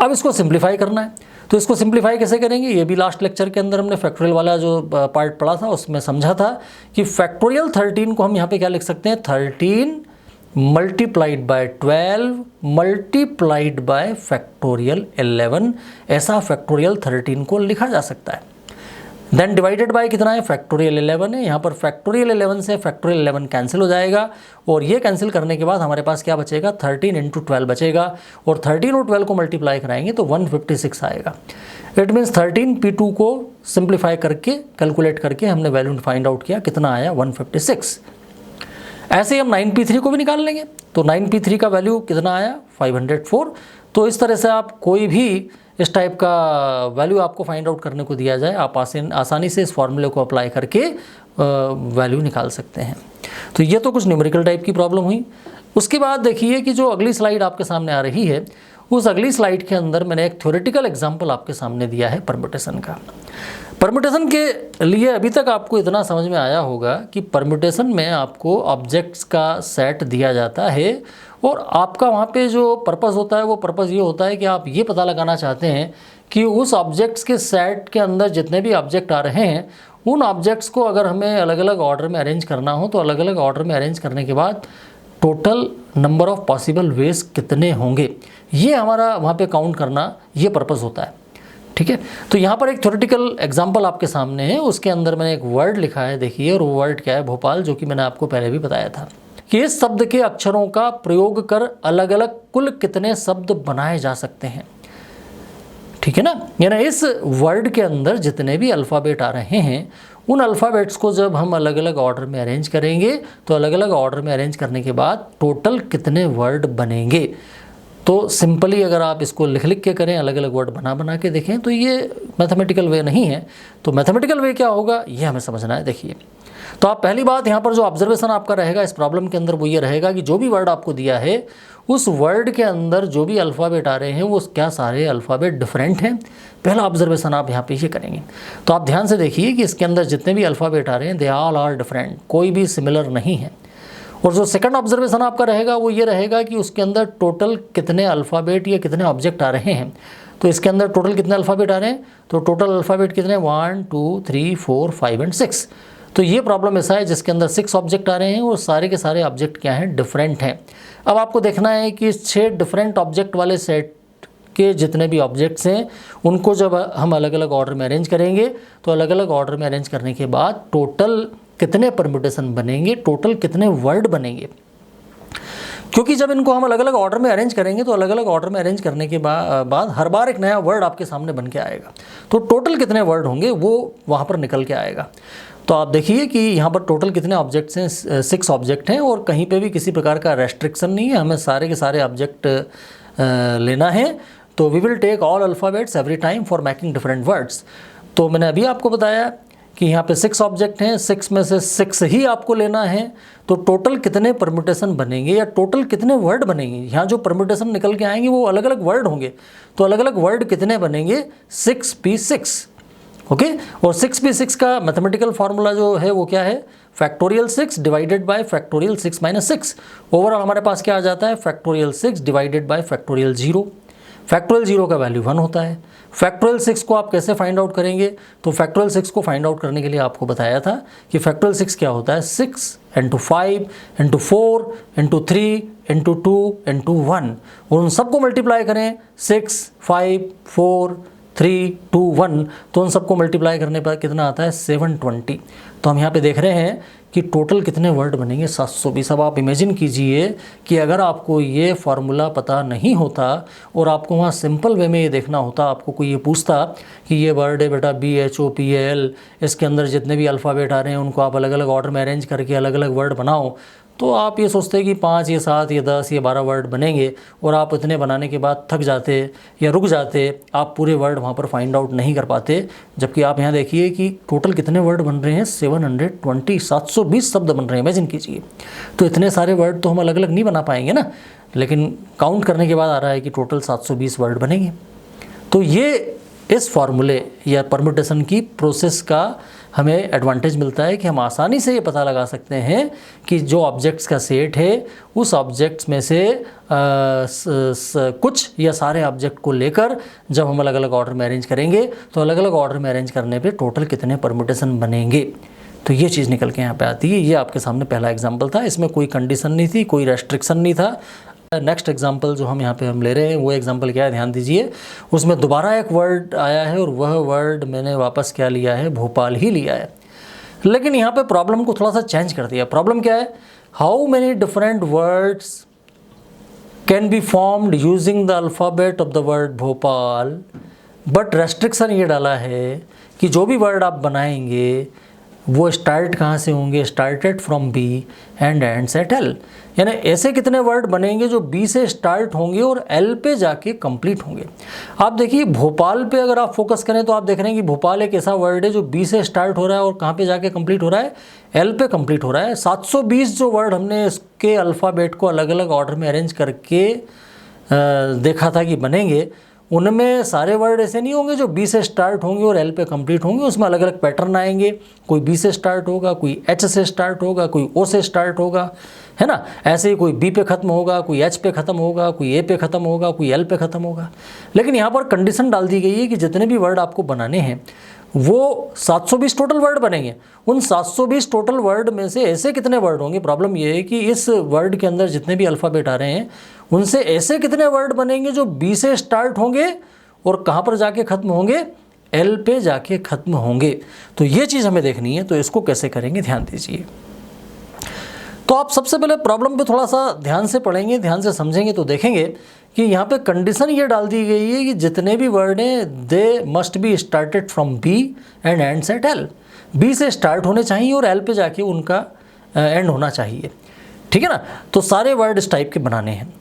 S1: अब इसको सिंप्लीफाई करना है, तो इसको सिंप्लीफाई कैसे करेंगे, ये भी लास्ट लेक्चर के अंदर हमने फैक्टोरियल वाला जो पार्ट पढ़ा था उसमें समझा था कि फैक्टोरियल 13 को हम यहाँ पे क्या लिख सकते हैं, 13 multiplied by 12 multiplied by factorial 11, ऐसा फैक्टोरियल 13 को लिखा जा सकता है। देन डिवाइडेड बाय कितना है, फैक्टोरियल 11 है। यहाँ पर फैक्टोरियल 11 से फैक्टोरियल 11 कैंसिल हो जाएगा, और ये कैंसिल करने के बाद हमारे पास क्या बचेगा, 13 × 12 बचेगा, और 13 और 12 को मल्टीप्लाई कराएंगे तो 156 आएगा। इट मीन्स 13P2 को सिंप्लीफाई करके, कैलकुलेट करके हमने वैल्यू फाइंड आउट किया, कितना आया, 156। ऐसे ही हम 9P3 को भी निकाल लेंगे, तो 9P3 का वैल्यू कितना आया, 504। तो इस तरह से आप कोई भी इस टाइप का वैल्यू आपको फाइंड आउट करने को दिया जाए, आप आसानी से इस फॉर्मूले को अप्लाई करके वैल्यू निकाल सकते हैं। तो ये तो कुछ न्यूमेरिकल टाइप की प्रॉब्लम हुई। उसके बाद देखिए कि जो अगली स्लाइड आपके सामने आ रही है, उस अगली स्लाइड के अंदर मैंने एक थ्योरेटिकल एग्जाम्पल आपके सामने दिया है परम्यूटेशन का। परम्यूटेशन के लिए अभी तक आपको इतना समझ में आया होगा कि परम्यूटेशन में आपको ऑब्जेक्ट्स का सेट दिया जाता है, और आपका वहाँ पे जो पर्पस होता है वो पर्पस ये होता है कि आप ये पता लगाना चाहते हैं कि उस ऑब्जेक्ट्स के सेट के अंदर जितने भी ऑब्जेक्ट आ रहे हैं, उन ऑब्जेक्ट्स को अगर हमें अलग अलग ऑर्डर में अरेंज करना हो तो अलग अलग ऑर्डर में अरेंज करने के बाद total number of possible ways कितने होंगे, ये हमारा वहाँ पे काउंट करना, ये पर्पस होता है। ठीक है, तो यहाँ पर एक थ्योरेटिकल एग्जांपल आपके सामने है, उसके अंदर मैंने एक वर्ड लिखा है, देखिए, और वो वर्ड क्या है, भोपाल, जो कि मैंने आपको पहले भी बताया था कि इस शब्द के अक्षरों का प्रयोग कर अलग अलग कुल कितने शब्द बनाए जा सकते हैं। ठीक है ना, यानी इस वर्ड के अंदर जितने भी अल्फ़ाबेट आ रहे हैं, उन अल्फ़ाबेट्स को जब हम अलग अलग ऑर्डर में अरेंज करेंगे तो अलग अलग ऑर्डर में अरेंज करने के बाद टोटल कितने वर्ड बनेंगे। तो सिंपली अगर आप इसको लिख लिख के करें, अलग अलग वर्ड बना बना के देखें, तो ये मैथमेटिकल वे नहीं है। तो मैथमेटिकल वे क्या होगा, ये हमें समझना है। देखिए, तो आप पहली बात यहाँ पर जो ऑब्जर्वेशन आपका रहेगा इस प्रॉब्लम के अंदर, वो ये रहेगा कि जो भी वर्ड आपको दिया है उस वर्ड के अंदर जो भी अल्फ़ाबेट आ रहे हैं वो क्या सारे अल्फ़ाबेट डिफरेंट हैं। पहला ऑब्जर्वेशन आप यहाँ पे ये करेंगे। तो आप ध्यान से देखिए कि इसके अंदर जितने भी अल्फ़ाबेट आ रहे हैं, दे ऑल आर डिफरेंट, कोई भी सिमिलर नहीं है। और जो सेकंड ऑब्जर्वेशन आपका रहेगा वो ये रहेगा कि उसके अंदर टोटल कितने अल्फ़ाबेट या कितने ऑब्जेक्ट आ रहे हैं। तो इसके अंदर टोटल कितने अल्फ़ाबेट आ रहे हैं, तो टोटल अल्फ़ाबेट कितने, 1 2 3 4 5 एंड 6। तो ये प्रॉब्लम ऐसा है जिसके अंदर 6 ऑब्जेक्ट आ रहे हैं और सारे के सारे ऑब्जेक्ट क्या हैं, डिफरेंट हैं। अब आपको देखना है कि 6 डिफरेंट ऑब्जेक्ट वाले सेट के जितने भी ऑब्जेक्ट्स हैं उनको जब हम अलग अलग ऑर्डर में अरेंज करेंगे तो अलग अलग ऑर्डर में अरेंज करने के बाद टोटल कितने परम्यूटेशन बनेंगे, टोटल कितने वर्ड बनेंगे। क्योंकि जब इनको हम अलग अलग ऑर्डर में अरेंज करेंगे तो अलग अलग ऑर्डर में अरेंज करने के बाद हर बार एक नया वर्ड आपके सामने बन के आएगा। तो टोटल कितने वर्ड होंगे वो वहाँ पर निकल के आएगा। तो आप देखिए कि यहाँ पर टोटल कितने ऑब्जेक्ट्स हैं, 6 ऑब्जेक्ट हैं और कहीं पे भी किसी प्रकार का रेस्ट्रिक्शन नहीं है, हमें सारे के सारे ऑब्जेक्ट लेना है। तो we will take all alphabets every time for making different words. तो मैंने अभी आपको बताया कि यहाँ पे 6 ऑब्जेक्ट हैं, 6 में से 6 ही आपको लेना है। तो टोटल कितने परम्यूटेशन बनेंगे या टोटल कितने वर्ड बनेंगे, यहाँ जो परम्यूटेशन निकल के आएंगे वो अलग अलग वर्ड होंगे। तो अलग अलग वर्ड कितने बनेंगे, 6p6। ओके, और 6p6 का मैथमेटिकल फार्मूला जो है वो क्या है, factorial 6 divided by factorial 6 minus 6। Overall हमारे पास क्या आ जाता है, factorial 6 divided by factorial 0। Factorial 0 का वैल्यू 1 होता है। फैक्टोरियल 6 को आप कैसे फाइंड आउट करेंगे, तो फैक्टोरियल 6 को फाइंड आउट करने के लिए आपको बताया था कि फैक्टोरियल 6 क्या होता है, 6 × 5 × 4 × 3 × 2 × 1, और उन सबको मल्टीप्लाई करें 6, 5, 4, 3, 2, 1, तो उन सबको मल्टीप्लाई करने पर कितना आता है, 720। तो हम यहाँ पे देख रहे हैं कि टोटल कितने वर्ड बनेंगे, 720। अब आप इमेजिन कीजिए कि अगर आपको ये फार्मूला पता नहीं होता और आपको वहाँ सिंपल वे में ये देखना होता, आपको कोई ये पूछता कि ये वर्ड है बेटा BHOPAL, इसके अंदर जितने भी अल्फ़ाबेट आ रहे हैं उनको आप अलग अलग ऑर्डर में अरेंज करके अलग अलग वर्ड बनाओ, तो आप ये सोचते कि 5 या 7 या 10 या 12 वर्ड बनेंगे और आप इतने बनाने के बाद थक जाते या रुक जाते, आप पूरे वर्ड वहाँ पर फाइंड आउट नहीं कर पाते। जबकि आप यहाँ देखिए कि टोटल कितने वर्ड बन रहे हैं, 720 शब्द बन रहे हैं, इमेजिन कीजिए। तो इतने सारे वर्ड तो हम अलग अलग नहीं बना पाएंगे ना, लेकिन काउंट करने के बाद आ रहा है कि टोटल 720 वर्ड बनेंगे। तो ये इस फार्मूले या परम्यूटेशन की प्रोसेस का हमें एडवांटेज मिलता है कि हम आसानी से ये पता लगा सकते हैं कि जो ऑब्जेक्ट्स का सेट है उस ऑब्जेक्ट्स में से कुछ या सारे ऑब्जेक्ट को लेकर जब हम अलग अलग ऑर्डर में अरेंज करेंगे तो अलग अलग ऑर्डर में अरेंज करने पे टोटल कितने परम्यूटेशन बनेंगे। तो ये चीज़ निकल के यहाँ पे आती है। ये आपके सामने पहला एग्जाम्पल था, इसमें कोई कंडीशन नहीं थी, कोई रेस्ट्रिक्शन नहीं था। नेक्स्ट एग्जाम्पल जो हम यहाँ पे ले रहे हैं वो एग्जाम्पल क्या है, ध्यान दीजिए। उसमें दोबारा एक वर्ड आया है और वह वर्ड मैंने वापस क्या लिया है, भोपाल ही लिया है। लेकिन यहाँ पे प्रॉब्लम को थोड़ा सा चेंज कर दिया। प्रॉब्लम क्या है, how many different words can be formed using the alphabet of the word Bhopal, but restriction ये डाला है कि जो भी वर्ड आप बनाएंगे वो स्टार्ट कहाँ से होंगे, started from B and ends at L। यानी ऐसे कितने वर्ड बनेंगे जो B से स्टार्ट होंगे और L पे जाके कंप्लीट होंगे। आप देखिए भोपाल पे अगर आप फोकस करें तो आप देख रहे हैं कि भोपाल एक ऐसा वर्ड है जो B से स्टार्ट हो रहा है और कहाँ पे जाके कंप्लीट हो रहा है, L पे कंप्लीट हो रहा है। 720 जो वर्ड हमने इसके अल्फ़ाबेट को अलग अलग ऑर्डर में अरेंज करके देखा था कि बनेंगे, उनमें सारे वर्ड ऐसे नहीं होंगे जो B से स्टार्ट होंगे और L पे कंप्लीट होंगे। उसमें अलग अलग पैटर्न आएंगे, कोई B से स्टार्ट होगा, कोई H से स्टार्ट होगा, कोई O से स्टार्ट होगा, है ना। ऐसे ही कोई B पे ख़त्म होगा, कोई H पे ख़त्म होगा, कोई A पे ख़त्म होगा, कोई L पे ख़त्म होगा। लेकिन यहाँ पर कंडीशन डाल दी गई है कि जितने भी वर्ड आपको बनाने हैं वो 720 टोटल वर्ड बनेंगे। उन 720 टोटल वर्ड में से ऐसे कितने वर्ड होंगे, प्रॉब्लम ये है कि इस वर्ड के अंदर जितने भी अल्फ़ाबेट आ रहे हैं उनसे ऐसे कितने वर्ड बनेंगे जो B से स्टार्ट होंगे और कहाँ पर जाके ख़त्म होंगे, L पे जाके ख़त्म होंगे। तो ये चीज़ हमें देखनी है। तो इसको कैसे करेंगे, ध्यान दीजिए। तो आप सबसे पहले प्रॉब्लम पे थोड़ा सा ध्यान से पढ़ेंगे, ध्यान से समझेंगे तो देखेंगे कि यहाँ पे कंडीशन ये डाल दी गई है कि जितने भी वर्ड हैं they must be started from B and ends at L। B से स्टार्ट होने चाहिए और L पे जाके उनका एंड होना चाहिए, ठीक है ना। तो सारे वर्ड इस टाइप के बनाने हैं।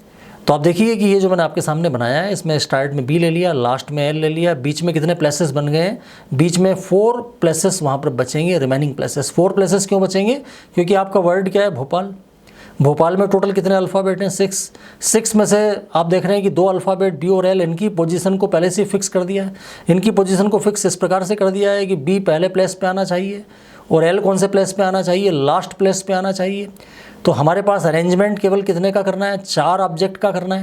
S1: तो आप देखिए कि ये जो मैंने आपके सामने बनाया है इसमें स्टार्ट में B ले लिया, लास्ट में L ले लिया, बीच में कितने प्लेसेस बन गए हैं, बीच में 4 प्लेसेस वहाँ पर बचेंगे, रिमेनिंग प्लेसेस। 4 प्लेसेस क्यों बचेंगे, क्योंकि आपका वर्ड क्या है, भोपाल। भोपाल में टोटल कितने अल्फ़ाबेट हैं, 6 में से आप देख रहे हैं कि 2 अल्फ़ाबेट B और L, इनकी पोजीशन को पहले से फिक्स कर दिया है। इनकी पोजीशन को फिक्स इस प्रकार से कर दिया है कि B पहले प्लेस पे आना चाहिए और L कौन से प्लेस पे आना चाहिए, लास्ट प्लेस पे आना चाहिए। तो हमारे पास अरेंजमेंट केवल कितने का करना है, 4 ऑब्जेक्ट का करना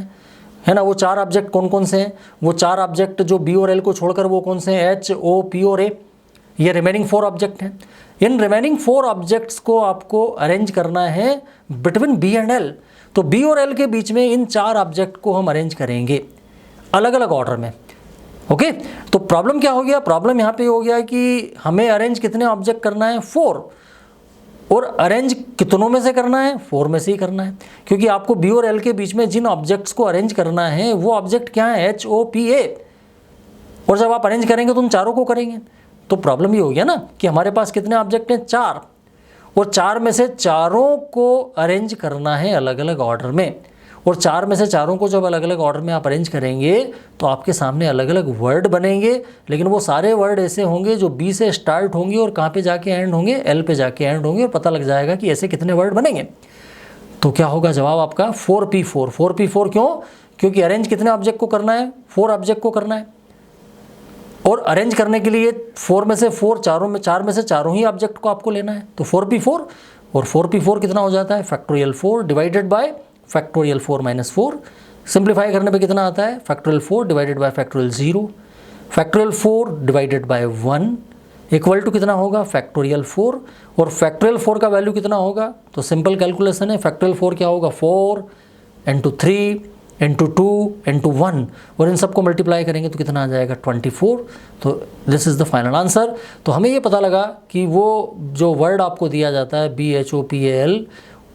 S1: है ना। वो 4 ऑब्जेक्ट कौन कौन से हैं, वो 4 ऑब्जेक्ट जो B और L को छोड़कर वो कौन से हैं, H, O, P और A, ये रिमेनिंग 4 ऑब्जेक्ट हैं। इन रिमेनिंग 4 ऑब्जेक्ट्स को आपको अरेंज करना है बिटवीन B एंड L। तो B और L के बीच में इन 4 ऑब्जेक्ट को हम अरेंज करेंगे अलग अलग ऑर्डर में। ओके, तो प्रॉब्लम क्या हो गया, प्रॉब्लम यहाँ पे हो गया कि हमें अरेंज कितने ऑब्जेक्ट करना है, 4, और अरेंज कितनों में से करना है, 4 में से ही करना है, क्योंकि आपको B और L के बीच में जिन ऑब्जेक्ट्स को अरेंज करना है वो ऑब्जेक्ट क्या है, H, O, P, A। और जब आप अरेंज करेंगे तो उन चारों को करेंगे। तो प्रॉब्लम ये हो गया ना कि हमारे पास कितने ऑब्जेक्ट हैं, 4, और 4 में से चारों को अरेंज करना है अलग अलग ऑर्डर में, और 4 में से चारों को जब अलग अलग ऑर्डर में आप अरेंज करेंगे तो आपके सामने अलग अलग वर्ड बनेंगे, लेकिन वो सारे वर्ड ऐसे होंगे जो बी से स्टार्ट होंगे और कहाँ पे जाके एंड होंगे, एल पे जाके एंड होंगे, और पता लग जाएगा कि ऐसे कितने वर्ड बनेंगे। तो क्या होगा जवाब आपका 4P4। 4P4 क्यों? क्योंकि अरेंज कितने ऑब्जेक्ट को करना है, 4 ऑब्जेक्ट को करना है, और अरेंज करने के लिए 4 में से 4, 4 में से चारों ही ऑब्जेक्ट को आपको लेना है, तो 4P4। और 4P4 कितना हो जाता है, factorial 4 divided by factorial 4 minus 4। Simplify करने पे कितना आता है, factorial 4 divided by factorial 0। Factorial 4 divided by 1 equal to कितना होगा, फैक्टोरियल 4। और फैक्टोरियल 4 का वैल्यू कितना होगा, तो सिंपल कैलकुलेशन है, फैक्टोरियल 4 क्या होगा, 4 × 3 × 2 × 1, और इन सबको मल्टीप्लाई करेंगे तो कितना आ जाएगा, 24। तो this is the final answer. तो हमें ये पता लगा कि वो जो वर्ड आपको दिया जाता है BHOPAL,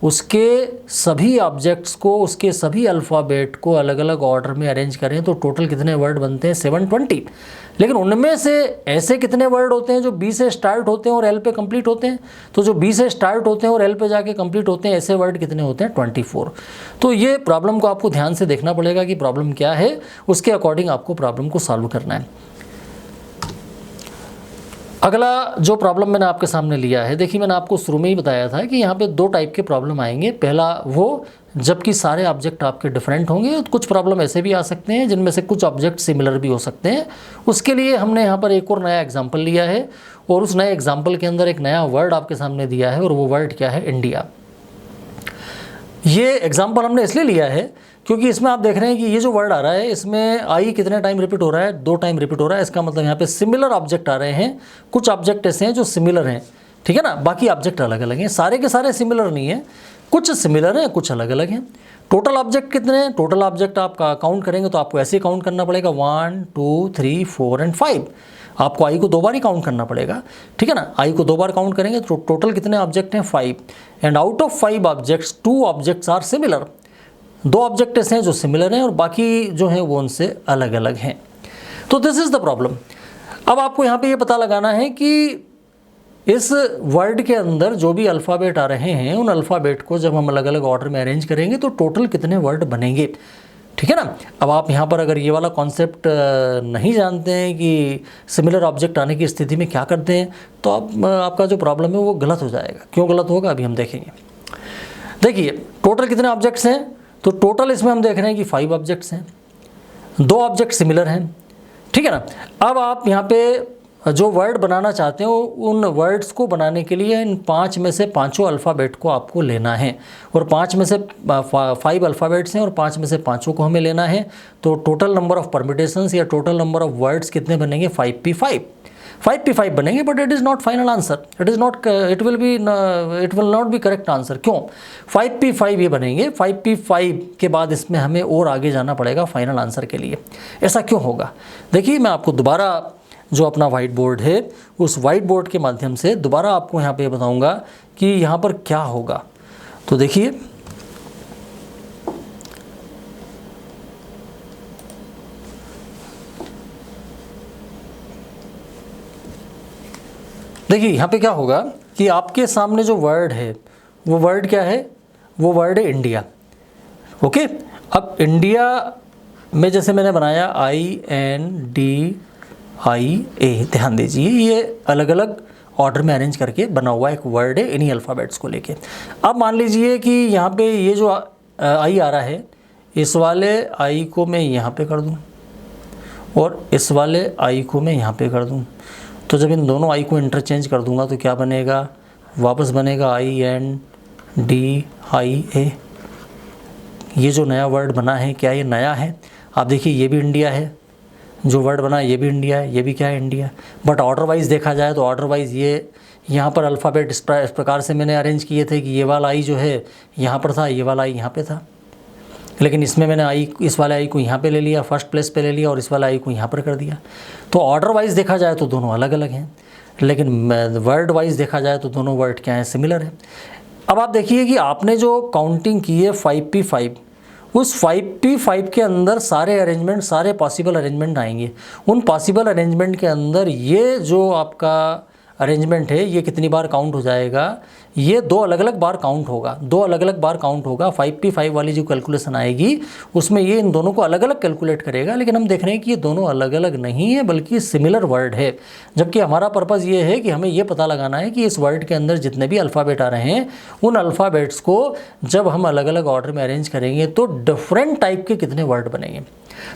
S1: उसके सभी ऑब्जेक्ट्स को, उसके सभी अल्फ़ाबेट को अलग अलग ऑर्डर में अरेंज करें तो टोटल कितने वर्ड बनते हैं, 720। लेकिन उनमें से ऐसे कितने वर्ड होते हैं जो बी से स्टार्ट होते हैं और एल पे कंप्लीट होते हैं, तो जो बी से स्टार्ट होते हैं और एल पे जाके कंप्लीट होते हैं ऐसे वर्ड कितने होते हैं, 24। तो ये प्रॉब्लम को आपको ध्यान से देखना पड़ेगा कि प्रॉब्लम क्या है, उसके अकॉर्डिंग आपको प्रॉब्लम को सॉल्व करना है। अगला जो प्रॉब्लम मैंने आपके सामने लिया है, देखिए मैंने आपको शुरू में ही बताया था कि यहाँ पे 2 टाइप के प्रॉब्लम आएंगे। पहला वो जबकि सारे ऑब्जेक्ट आपके डिफरेंट होंगे, कुछ प्रॉब्लम ऐसे भी आ सकते हैं जिनमें से कुछ ऑब्जेक्ट सिमिलर भी हो सकते हैं। उसके लिए हमने यहाँ पर एक और नया एग्जाम्पल लिया है, और उस नए एग्जाम्पल के अंदर एक नया वर्ड आपके सामने दिया है, और वो वर्ड क्या है, इंडिया। ये एग्जाम्पल हमने इसलिए लिया है क्योंकि इसमें आप देख रहे हैं कि ये जो वर्ड आ रहा है इसमें आई कितने टाइम रिपीट हो रहा है, 2 टाइम रिपीट हो रहा है। इसका मतलब यहाँ पे सिमिलर ऑब्जेक्ट आ रहे हैं, कुछ ऑब्जेक्ट ऐसे हैं जो सिमिलर हैं, ठीक है ना, बाकी ऑब्जेक्ट अलग अलग हैं, सारे के सारे सिमिलर नहीं हैं, कुछ सिमिलर हैं कुछ अलग अलग हैं। टोटल ऑब्जेक्ट कितने हैं, टोटल ऑब्जेक्ट आप काउंट करेंगे तो आपको ऐसे काउंट करना पड़ेगा 1 2 3 4 एंड 5। आपको आई को 2 बार ही काउंट करना पड़ेगा, ठीक है ना, आई को 2 बार काउंट करेंगे तो टोटल कितने ऑब्जेक्ट हैं, 5। And out of 5 objects 2 objects are similar, 2 object ऐसे हैं जो सिमिलर हैं और बाकी जो हैं वो उनसे अलग अलग हैं। तो दिस इज़ द प्रॉब्लम। अब आपको यहाँ पे ये पता लगाना है कि इस वर्ड के अंदर जो भी अल्फ़ाबेट आ रहे हैं उन अल्फ़ाबेट को जब हम अलग अलग ऑर्डर में अरेंज करेंगे तो टोटल कितने वर्ड बनेंगे, ठीक है ना। अब आप यहाँ पर अगर ये वाला कॉन्सेप्ट नहीं जानते हैं कि सिमिलर ऑब्जेक्ट आने की स्थिति में क्या करते हैं, तो आपका जो प्रॉब्लम है वो गलत हो जाएगा। क्यों गलत होगा अभी हम देखेंगे। देखिए टोटल कितने ऑब्जेक्ट्स हैं, तो टोटल इसमें हम देख रहे हैं कि 5 ऑब्जेक्ट्स हैं, 2 ऑब्जेक्ट सिमिलर हैं, ठीक है ना। अब आप यहाँ पे जो वर्ड बनाना चाहते हो उन वर्ड्स को बनाने के लिए इन 5 में से 5 अल्फ़ाबेट को आपको लेना है, और 5 में से 5 अल्फ़ाबेट्स हैं और 5 में से 5 को हमें लेना है। तो टोटल नंबर ऑफ परम्यूटेशंस या टोटल नंबर ऑफ वर्ड्स कितने बनेंगे, 5P5 बनेंगे। But it is not final answer, it will not be correct answer. क्यों, 5P5 ये बनेंगे, 5P5 के बाद इसमें हमें और आगे जाना पड़ेगा फाइनल आंसर के लिए। ऐसा क्यों होगा, देखिए मैं आपको दोबारा जो अपना वाइट बोर्ड है उस वाइट बोर्ड के माध्यम से दोबारा आपको यहाँ पे बताऊँगा कि यहाँ पर क्या होगा। तो देखिए यहाँ पे क्या होगा कि आपके सामने जो वर्ड है वो वर्ड क्या है, वो वर्ड है इंडिया। ओके, अब इंडिया में जैसे मैंने बनाया INDIA, ध्यान दीजिए ये अलग अलग ऑर्डर में अरेंज करके बना हुआ एक वर्ड है इन्हीं अल्फ़ाबेट्स को लेके। अब मान लीजिए कि यहाँ पे ये जो आई आ रहा है, इस वाले आई को मैं यहाँ पे कर दूँ और इस वाले आई को मैं यहाँ पे कर दूँ, तो जब इन दोनों आई को इंटरचेंज कर दूंगा तो क्या बनेगा, वापस बनेगा INDIA। ये जो नया वर्ड बना है क्या ये नया है, आप देखिए ये भी इंडिया है, जो वर्ड बना ये भी इंडिया है, ये भी क्या है, इंडिया। बट ऑर्डर वाइज देखा जाए तो ऑर्डर वाइज ये यहाँ पर अल्फ़ाबेट इस प्रकार से मैंने अरेंज किए थे कि ये वाला आई जो है यहाँ पर था, ये वाला आई यहाँ पे था, लेकिन इसमें मैंने इस वाले आई को यहाँ पे ले लिया, फर्स्ट प्लेस पे ले लिया, और इस वाले आई को यहाँ पर कर दिया। तो ऑर्डर वाइज देखा जाए तो दोनों अलग अलग हैं, लेकिन वर्ड वाइज देखा जाए तो दोनों वर्ड क्या हैं, सिमिलर हैं। अब आप देखिए कि आपने जो काउंटिंग की है 5P5, उस 5p5 के अंदर सारे अरेंजमेंट, सारे पॉसिबल अरेंजमेंट आएंगे। उन पॉसिबल अरेंजमेंट के अंदर ये जो आपका अरेंजमेंट है ये कितनी बार काउंट हो जाएगा, ये 2 अलग अलग बार काउंट होगा, 2 अलग अलग बार काउंट होगा। 5p5 वाली जो कैलकुलेशन आएगी उसमें ये इन दोनों को अलग अलग कैलकुलेट करेगा, लेकिन हम देख रहे हैं कि ये दोनों अलग अलग नहीं है बल्कि सिमिलर वर्ड है। जबकि हमारा पर्पज़ ये है कि हमें ये पता लगाना है कि इस वर्ड के अंदर जितने भी अल्फ़ाबेट आ रहे हैं उन अल्फ़ाबेट्स को जब हम अलग अलग ऑर्डर में अरेंज करेंगे तो डिफरेंट टाइप के कितने वर्ड बनेंगे।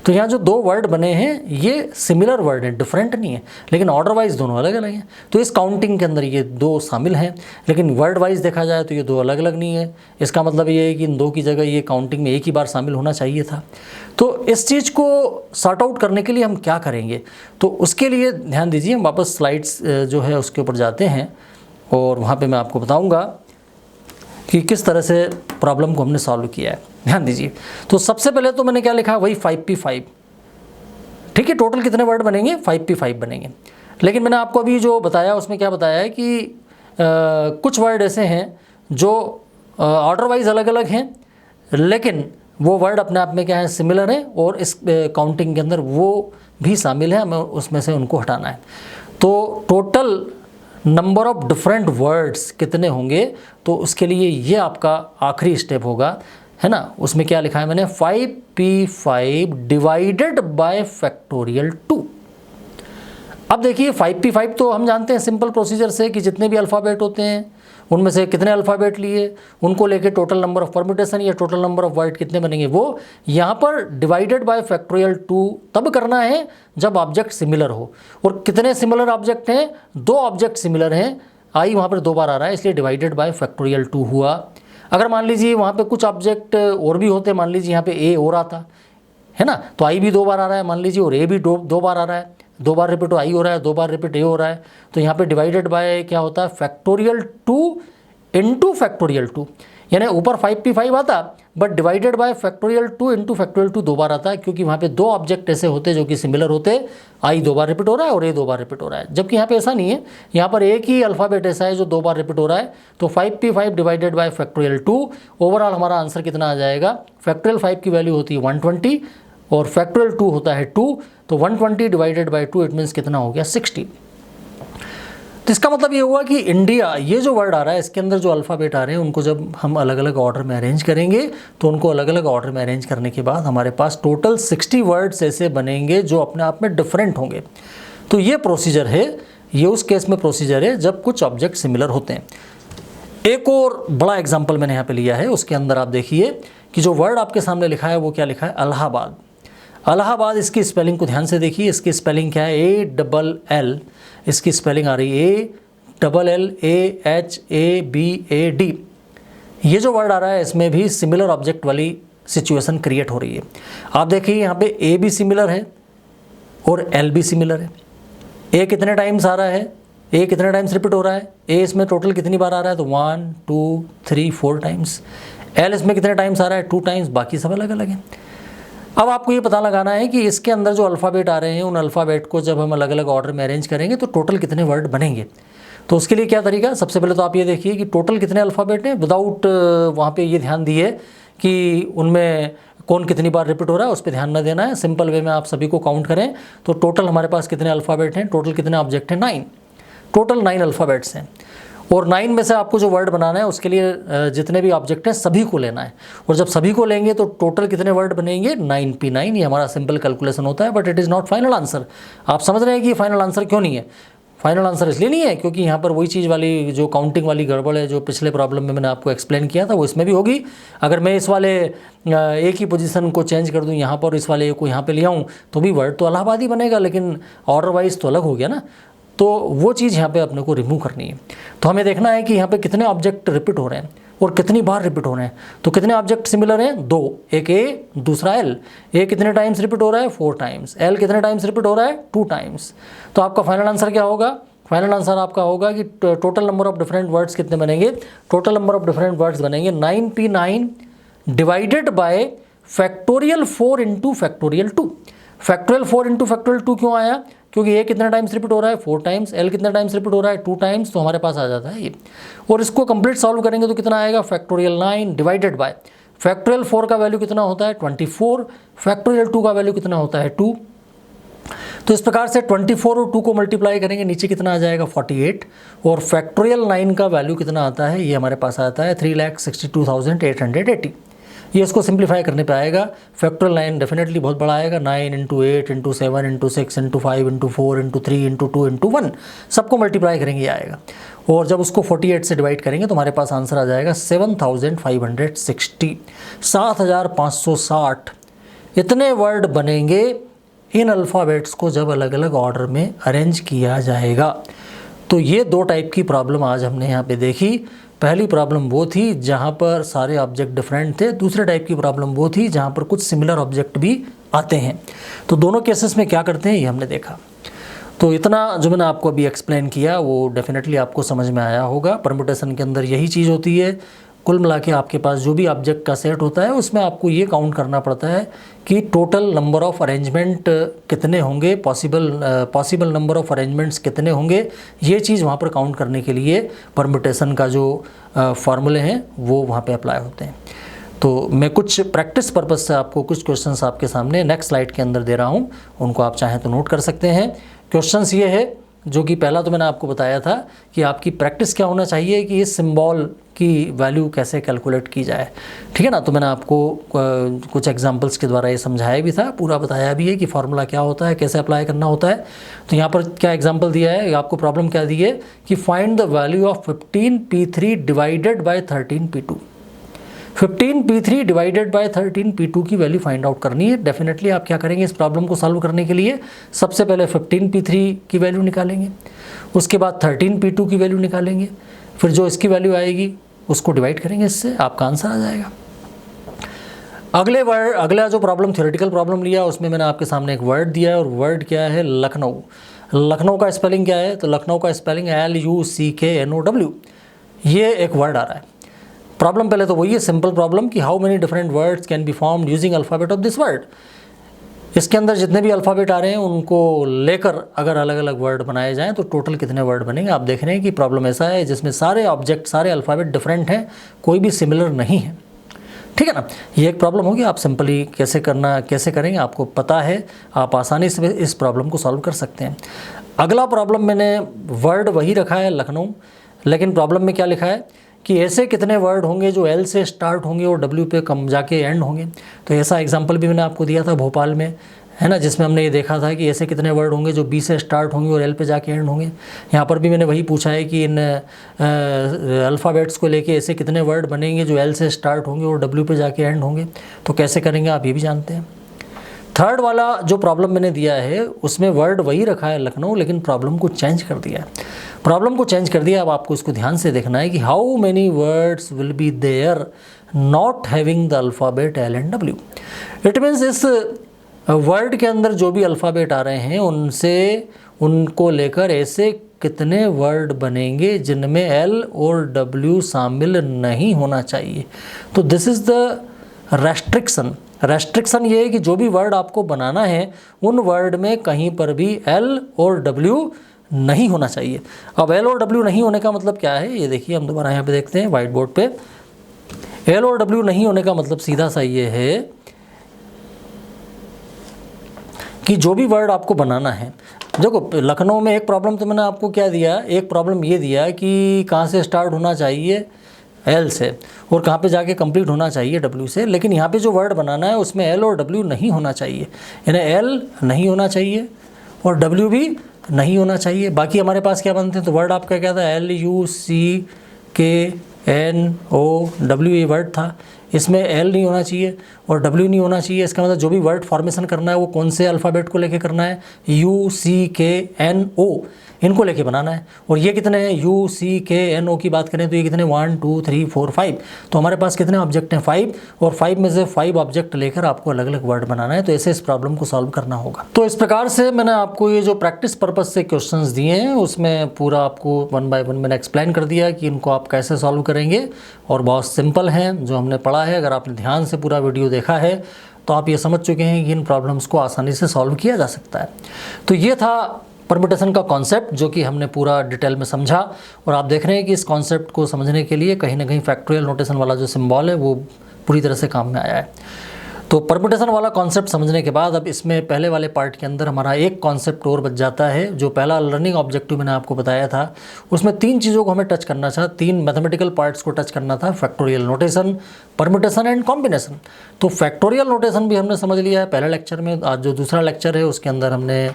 S1: तो यहाँ जो 2 वर्ड बने हैं ये सिमिलर वर्ड हैं, डिफरेंट नहीं है, लेकिन ऑर्डर वाइज दोनों अलग अलग हैं। तो इस काउंटिंग के अंदर ये 2 शामिल हैं, लेकिन वर्ड वाइज देखा जाए तो ये 2 अलग अलग नहीं है। इसका मतलब ये है कि इन 2 की जगह ये काउंटिंग में एक ही बार शामिल होना चाहिए था। तो इस चीज़ को सॉर्ट आउट करने के लिए हम क्या करेंगे, तो उसके लिए ध्यान दीजिए, हम वापस स्लाइड्स जो है उसके ऊपर जाते हैं और वहाँ पर मैं आपको बताऊँगा कि किस तरह से प्रॉब्लम को हमने सॉल्व किया है। ध्यान दीजिए, तो सबसे पहले तो मैंने क्या लिखा, वही 5p5, ठीक है। टोटल कितने वर्ड बनेंगे, 5p5 बनेंगे। लेकिन मैंने आपको अभी जो बताया उसमें क्या बताया है कि कुछ वर्ड ऐसे हैं जो ऑर्डर वाइज अलग अलग हैं, लेकिन वो वर्ड अपने आप में क्या है, सिमिलर है, और इस काउंटिंग के अंदर वो भी शामिल है, हमें उसमें से उनको हटाना है। तो total number of different words कितने होंगे, तो उसके लिए ये आपका आखिरी स्टेप होगा, है ना। उसमें क्या लिखा है मैंने, 5p5 डिवाइडेड बाय फैक्टोरियल 2। अब देखिए 5p5 तो हम जानते हैं सिंपल प्रोसीजर से कि जितने भी अल्फ़ाबेट होते हैं उनमें से कितने अल्फ़ाबेट लिए, उनको लेके टोटल नंबर ऑफ परम्यूटेशन या टोटल नंबर ऑफ वर्ड कितने बनेंगे, वो यहाँ पर डिवाइडेड बाय फैक्टोरियल 2 तब करना है जब ऑब्जेक्ट सिमिलर हो। और कितने सिमिलर ऑब्जेक्ट हैं, 2 ऑब्जेक्ट सिमिलर हैं, आई वहाँ पर 2 बार आ रहा है, इसलिए डिवाइडेड बाय फैक्टोरियल 2 हुआ। अगर मान लीजिए वहाँ पे कुछ ऑब्जेक्ट और भी होते, मान लीजिए यहाँ पे ए और आता है ना, तो आई भी 2 बार आ रहा है मान लीजिए, और ए भी 2 बार आ रहा है, 2 बार रिपीट आई हो रहा है, 2 बार रिपीट ए हो रहा है, तो यहाँ पे डिवाइडेड बाय क्या होता है, फैक्टोरियल 2 इंटू फैक्टोरियल 2, यानी ऊपर 5p5 आता but divided by factorial 2 into factorial 2 2 बार आता है, क्योंकि वहाँ पे 2 ऑब्जेक्ट ऐसे होते जो कि सिमिलर होते, आई 2 बार रिपीट हो रहा है और ए 2 बार रिपीट हो रहा है। जबकि यहाँ पे ऐसा नहीं है, यहाँ पर एक ही अल्फ़ाबेट ऐसा है जो 2 बार रिपीट हो रहा है। तो 5p5 divided by factorial 2, overall हमारा आंसर कितना आ जाएगा, फैक्टोरियल 5 की वैल्यू होती है 120 और फैक्टोरियल 2 होता है 2, तो 120 डिवाइडेड बाय 2 इट मीन्स कितना हो गया, 60। तो इसका मतलब ये हुआ कि इंडिया, ये जो वर्ड आ रहा है इसके अंदर जो अल्फ़ाबेट आ रहे हैं उनको जब हम अलग अलग ऑर्डर में अरेंज करेंगे तो उनको अलग अलग ऑर्डर में अरेंज करने के बाद हमारे पास टोटल 60 वर्ड्स ऐसे बनेंगे जो अपने आप में डिफरेंट होंगे। तो ये प्रोसीजर है, ये उस केस में प्रोसीजर है जब कुछ ऑब्जेक्ट सिमिलर होते हैं। एक और बड़ा एग्जाम्पल मैंने यहाँ पर लिया है, उसके अंदर आप देखिए कि जो वर्ड आपके सामने लिखा है वो क्या लिखा है, इलाहाबाद। इलाहाबाद, इसकी स्पेलिंग को ध्यान से देखिए, इसकी स्पेलिंग क्या है, ALL, इसकी स्पेलिंग आ रही है ALLAHABAD। ये जो वर्ड आ रहा है इसमें भी सिमिलर ऑब्जेक्ट वाली सिचुएशन क्रिएट हो रही है। आप देखिए यहाँ पे A भी सिमिलर है और L भी सिमिलर है। A कितने टाइम्स आ रहा है, A कितने टाइम्स रिपीट हो रहा है, A इसमें टोटल कितनी बार आ रहा है, तो 1 2 3 4 टाइम्स। L इसमें कितने टाइम्स आ रहा है, 2 टाइम्स, बाकी सब अलग अलग हैं। अब आपको ये पता लगाना है कि इसके अंदर जो अल्फ़ाबेट आ रहे हैं उन अल्फ़ाबेट को जब हम अलग अलग ऑर्डर में अरेंज करेंगे तो टोटल कितने वर्ड बनेंगे। तो उसके लिए क्या तरीका, सबसे पहले तो आप ये देखिए कि टोटल कितने अल्फ़ाबेट हैं, विदाउट वहाँ पे ये ध्यान दिए कि उनमें कौन कितनी बार रिपीट हो रहा है, उस पर ध्यान न देना है। सिंपल वे में आप सभी को काउंट करें तो टोटल हमारे पास कितने अल्फ़ाबेट हैं, टोटल कितने ऑब्जेक्ट हैं, 9, टोटल 9 अल्फ़ाबेट्स हैं। और 9 में से आपको जो वर्ड बनाना है उसके लिए जितने भी ऑब्जेक्ट हैं सभी को लेना है, और जब सभी को लेंगे तो टोटल कितने वर्ड बनेंगे, 9p9। ये हमारा सिंपल कैलकुलेशन होता है, but it is not final answer. आप समझ रहे हैं कि फाइनल आंसर क्यों नहीं है, फाइनल आंसर इसलिए नहीं है क्योंकि यहाँ पर वही चीज़ वाली जो काउंटिंग वाली गड़बड़ है जो पिछले प्रॉब्लम में मैंने आपको एक्सप्लेन किया था वो इसमें भी होगी। अगर मैं इस वाले एक ही पोजीशन को चेंज कर दूँ यहाँ पर, इस वाले को यहाँ पे ले आऊँ तो भी वर्ड तो इलाहाबादी बनेगा, लेकिन ऑर्डर वाइज तो अलग हो गया ना। तो वो चीज़ यहाँ पे अपने को रिमूव करनी है। तो हमें देखना है कि यहाँ पे कितने ऑब्जेक्ट रिपीट हो रहे हैं और कितनी बार रिपीट हो रहे हैं। तो कितने ऑब्जेक्ट सिमिलर हैं, 2, एक A दूसरा L। A कितने टाइम्स रिपीट हो रहा है, 4 टाइम्स। L कितने टाइम्स रिपीट हो रहा है, 2 टाइम्स। तो आपका फाइनल आंसर क्या होगा, फाइनल आंसर आपका होगा कि total number of different words कितने बनेंगे, total number of different words बनेंगे 9p9 divided by factorial 4 into factorial 2। Factorial 4 into factorial 2 क्यों आया, क्योंकि A कितने टाइम्स रिपीट हो रहा है, 4 टाइम्स। L कितने टाइम्स रिपीट हो रहा है, 2 टाइम्स। तो हमारे पास आ जाता है ये। और इसको कंप्लीट सॉल्व करेंगे तो कितना आएगा, फैक्टोरियल 9 डिवाइडेड बाय फैक्टोरियल 4 का वैल्यू कितना होता है 24, फैक्टोरियल 2 का वैल्यू कितना होता है 2। तो इस प्रकार से 24 और 2 को मल्टीप्लाई करेंगे, नीचे कितना आ जाएगा 48, और फैक्टोरियल 9 का वैल्यू कितना आता है, ये हमारे पास आता है 3,62,880। ये इसको सिंप्लीफाई करने पे आएगा, फैक्टोरियल 9 डेफिनेटली बहुत बड़ा आएगा, 9 × 8 × 7 × 6 × 5 × 4 × 3 × 2 × 1, सबको मल्टीप्लाई करेंगे ये आएगा। और जब उसको 48 से डिवाइड करेंगे तो हमारे पास आंसर आ जाएगा 7,560, 7,560 इतने वर्ड बनेंगे इन अल्फ़ाबेट्स को जब अलग अलग ऑर्डर में अरेंज किया जाएगा। तो ये दो टाइप की प्रॉब्लम आज हमने यहाँ पे देखी। पहली प्रॉब्लम वो थी जहाँ पर सारे ऑब्जेक्ट डिफरेंट थे, दूसरे टाइप की प्रॉब्लम वो थी जहाँ पर कुछ सिमिलर ऑब्जेक्ट भी आते हैं। तो दोनों केसेस में क्या करते हैं ये हमने देखा। तो इतना जो मैंने आपको अभी एक्सप्लेन किया वो डेफिनेटली आपको समझ में आया होगा। परम्यूटेशन के अंदर यही चीज़ होती है, कुल मिला के आपके पास जो भी ऑब्जेक्ट का सेट होता है उसमें आपको ये काउंट करना पड़ता है कि टोटल नंबर ऑफ़ अरेंजमेंट कितने होंगे, पॉसिबल नंबर ऑफ़ अरेंजमेंट्स कितने होंगे। ये चीज़ वहाँ पर काउंट करने के लिए परम्यूटेशन का जो फार्मूले हैं वो वहाँ पे अप्लाई होते हैं। तो मैं कुछ प्रैक्टिस पर्पज़ से आपको कुछ क्वेश्चंस आपके सामने नेक्स्ट स्लाइड के अंदर दे रहा हूँ, उनको आप चाहें तो नोट कर सकते हैं। क्वेश्चंस ये है, जो कि पहला तो मैंने आपको बताया था कि आपकी प्रैक्टिस क्या होना चाहिए कि इस सिंबल की वैल्यू कैसे कैलकुलेट की जाए, ठीक है ना। तो मैंने आपको कुछ एग्जांपल्स के द्वारा ये समझाया भी था, पूरा बताया भी है कि फार्मूला क्या होता है, कैसे अप्लाई करना होता है। तो यहाँ पर क्या एग्जांपल दिया है, आपको प्रॉब्लम क्या दी है कि find the value of 15p3 divided by 13p2। 15p3 divided by 13p2 की वैल्यू फाइंड आउट करनी है। डेफिनेटली आप क्या करेंगे इस प्रॉब्लम को सॉल्व करने के लिए, सबसे पहले 15p3 की वैल्यू निकालेंगे, उसके बाद 13p2 की वैल्यू निकालेंगे, फिर जो इसकी वैल्यू आएगी उसको डिवाइड करेंगे, इससे आपका आंसर आ जाएगा। अगला जो प्रॉब्लम थ्योरेटिकल प्रॉब्लम लिया उसमें मैंने आपके सामने एक वर्ड दिया है, और वर्ड क्या है लखनऊ। लखनऊ का स्पेलिंग क्या है, तो लखनऊ का स्पेलिंग LUCKNOW, ये एक वर्ड आ रहा है। प्रॉब्लम पहले तो वही है, सिंपल प्रॉब्लम कि how many different words can be formed using alphabet of this word. इसके अंदर जितने भी अल्फ़ाबेट आ रहे हैं उनको लेकर अगर अलग अलग वर्ड बनाए जाएं तो टोटल कितने वर्ड बनेंगे। आप देख रहे हैं कि प्रॉब्लम ऐसा है जिसमें सारे ऑब्जेक्ट, सारे अल्फ़ाबेट डिफरेंट हैं, कोई भी सिमिलर नहीं है, ठीक है ना। ये एक प्रॉब्लम होगी। आप सिंपली कैसे करेंगे आपको पता है, आप आसानी से इस प्रॉब्लम को सॉल्व कर सकते हैं। अगला प्रॉब्लम मैंने वर्ड वही रखा है लखनऊ, लेकिन प्रॉब्लम में क्या लिखा है कि ऐसे कितने वर्ड होंगे जो L से स्टार्ट होंगे और W पे कम जाके एंड होंगे। तो ऐसा एग्जांपल भी मैंने आपको दिया था भोपाल में, है ना, जिसमें हमने ये देखा था कि ऐसे कितने वर्ड होंगे जो B से स्टार्ट होंगे और L पे जाके एंड होंगे। यहाँ पर भी मैंने वही पूछा है कि इन अल्फ़ाबेट्स को लेके ऐसे कितने वर्ड बनेंगे जो L से स्टार्ट होंगे और W पे जाके एंड होंगे। तो कैसे करेंगे आप ये भी जानते हैं। थर्ड वाला जो प्रॉब्लम मैंने दिया है उसमें वर्ड वही रखा है लखनऊ, लेकिन प्रॉब्लम को चेंज कर दिया है। प्रॉब्लम को चेंज कर दिया। अब आपको इसको ध्यान से देखना है कि how many words will be there not having the alphabet L and W। It means इस वर्ड के अंदर जो भी अल्फ़ाबेट आ रहे हैं उनको लेकर ऐसे कितने वर्ड बनेंगे जिनमें L और W शामिल नहीं होना चाहिए। तो दिस इज़ द रेस्ट्रिक्शन ये है कि जो भी वर्ड आपको बनाना है उन वर्ड में कहीं पर भी L और W नहीं होना चाहिए। अब L और W नहीं होने का मतलब क्या है, ये देखिए हम दोबारा यहाँ पे देखते हैं वाइट बोर्ड पे। L और W नहीं होने का मतलब सीधा सा ये है कि जो भी वर्ड आपको बनाना है, देखो लखनऊ में एक प्रॉब्लम तो मैंने आपको क्या दिया, एक प्रॉब्लम ये दिया कि कहाँ से स्टार्ट होना चाहिए L से और कहाँ पे जाके कंप्लीट होना चाहिए W से। लेकिन यहाँ पे जो वर्ड बनाना है उसमें L और W नहीं होना चाहिए, यानी L नहीं होना चाहिए और W भी नहीं होना चाहिए। बाकी हमारे पास क्या बनते हैं, तो वर्ड आपका क्या था LUCKNOW, ये वर्ड था, इसमें L नहीं होना चाहिए और W नहीं होना चाहिए। इसका मतलब जो भी वर्ड फॉर्मेशन करना है वो कौन से अल्फ़ाबेट को लेके करना है, UCKNO इनको लेके बनाना है। और ये कितने हैं, UCKNO की बात करें तो ये कितने 1 2 3 4 5, तो हमारे पास कितने ऑब्जेक्ट हैं 5, और 5 में से 5 ऑब्जेक्ट लेकर आपको अलग अलग वर्ड बनाना है। तो ऐसे इस प्रॉब्लम को सॉल्व करना होगा। तो इस प्रकार से मैंने आपको ये जो प्रैक्टिस पर्पज़ से क्वेश्चंस दिए हैं उसमें पूरा आपको 1 बाय 1 मैंने एक्सप्लेन कर दिया कि इनको आप कैसे सॉल्व करेंगे, और बहुत सिंपल हैं जो हमने पढ़ा है। अगर आपने ध्यान से पूरा वीडियो देखा है तो आप ये समझ चुके हैं कि इन प्रॉब्लम्स को आसानी से सॉल्व किया जा सकता है। तो ये था परम्यूटेशन का कॉन्सेप्ट जो कि हमने पूरा डिटेल में समझा, और आप देख रहे हैं कि इस कॉन्सेप्ट को समझने के लिए कहीं ना कहीं फैक्टोरियल नोटेशन वाला जो सिंबल है वो पूरी तरह से काम में आया है। तो परम्यूटेशन वाला कॉन्सेप्ट समझने के बाद अब इसमें पहले वाले पार्ट के अंदर हमारा एक कॉन्सेप्ट और बच जाता है। जो पहला लर्निंग ऑब्जेक्टिव मैंने आपको बताया था उसमें 3 चीज़ों को हमें टच करना था, 3 मैथमेटिकल पार्ट्स को टच करना था, factorial notation, permutation and combination. तो फैक्टोरियल नोटेशन भी हमने समझ लिया है पहले लेक्चर में। आज जो दूसरा लेक्चर है उसके अंदर हमने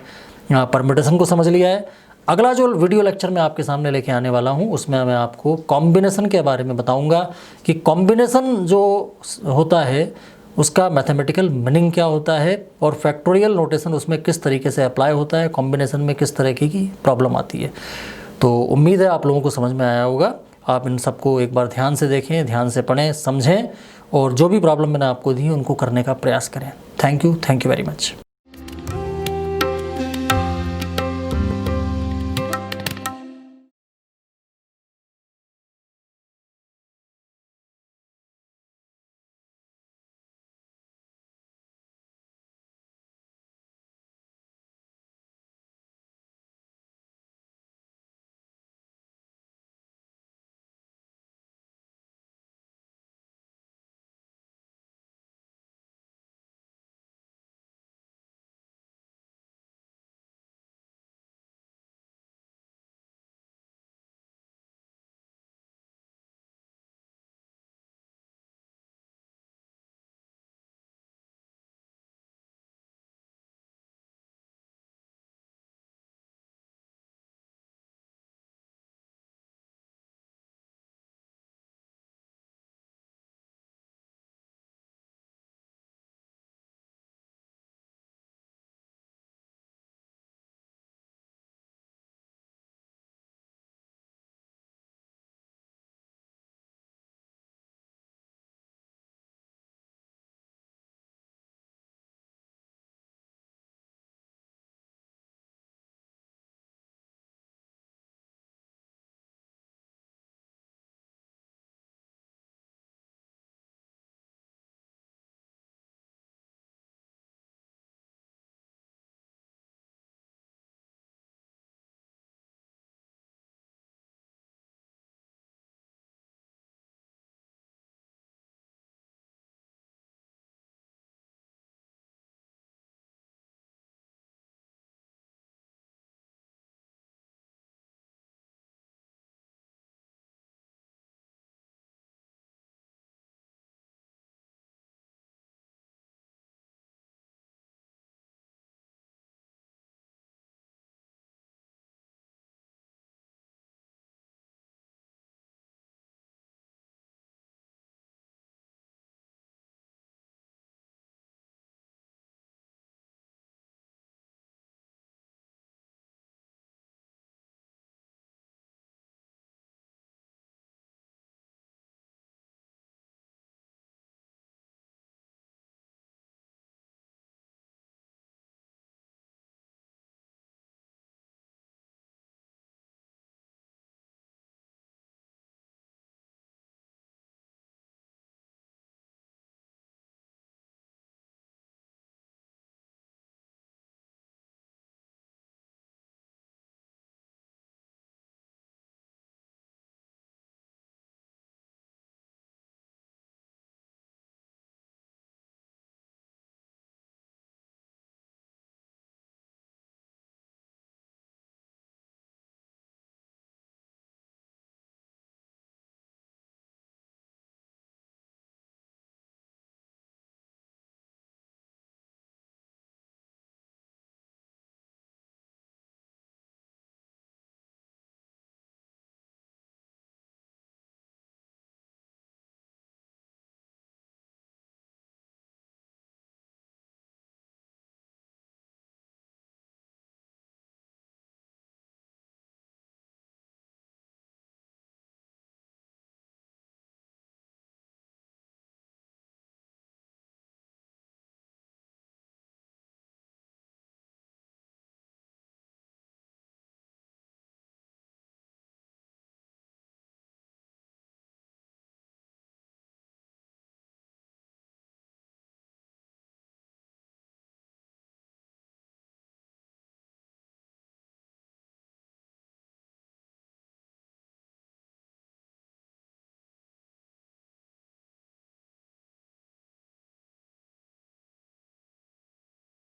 S1: परम्यूटेशन को समझ लिया है। अगला जो वीडियो लेक्चर मैं आपके सामने लेके आने वाला हूँ उसमें मैं आपको कॉम्बिनेशन के बारे में बताऊँगा कि कॉम्बिनेशन जो होता है उसका मैथमेटिकल मीनिंग क्या होता है और फैक्टोरियल नोटेशन उसमें किस तरीके से अप्लाई होता है, कॉम्बिनेशन में किस तरह की प्रॉब्लम आती है। तो उम्मीद है आप लोगों को समझ में आया होगा। आप इन सबको एक बार ध्यान से देखें, ध्यान से पढ़ें, समझें और जो भी प्रॉब्लम मैंने आपको दी उनको करने का प्रयास करें। Thank you very much.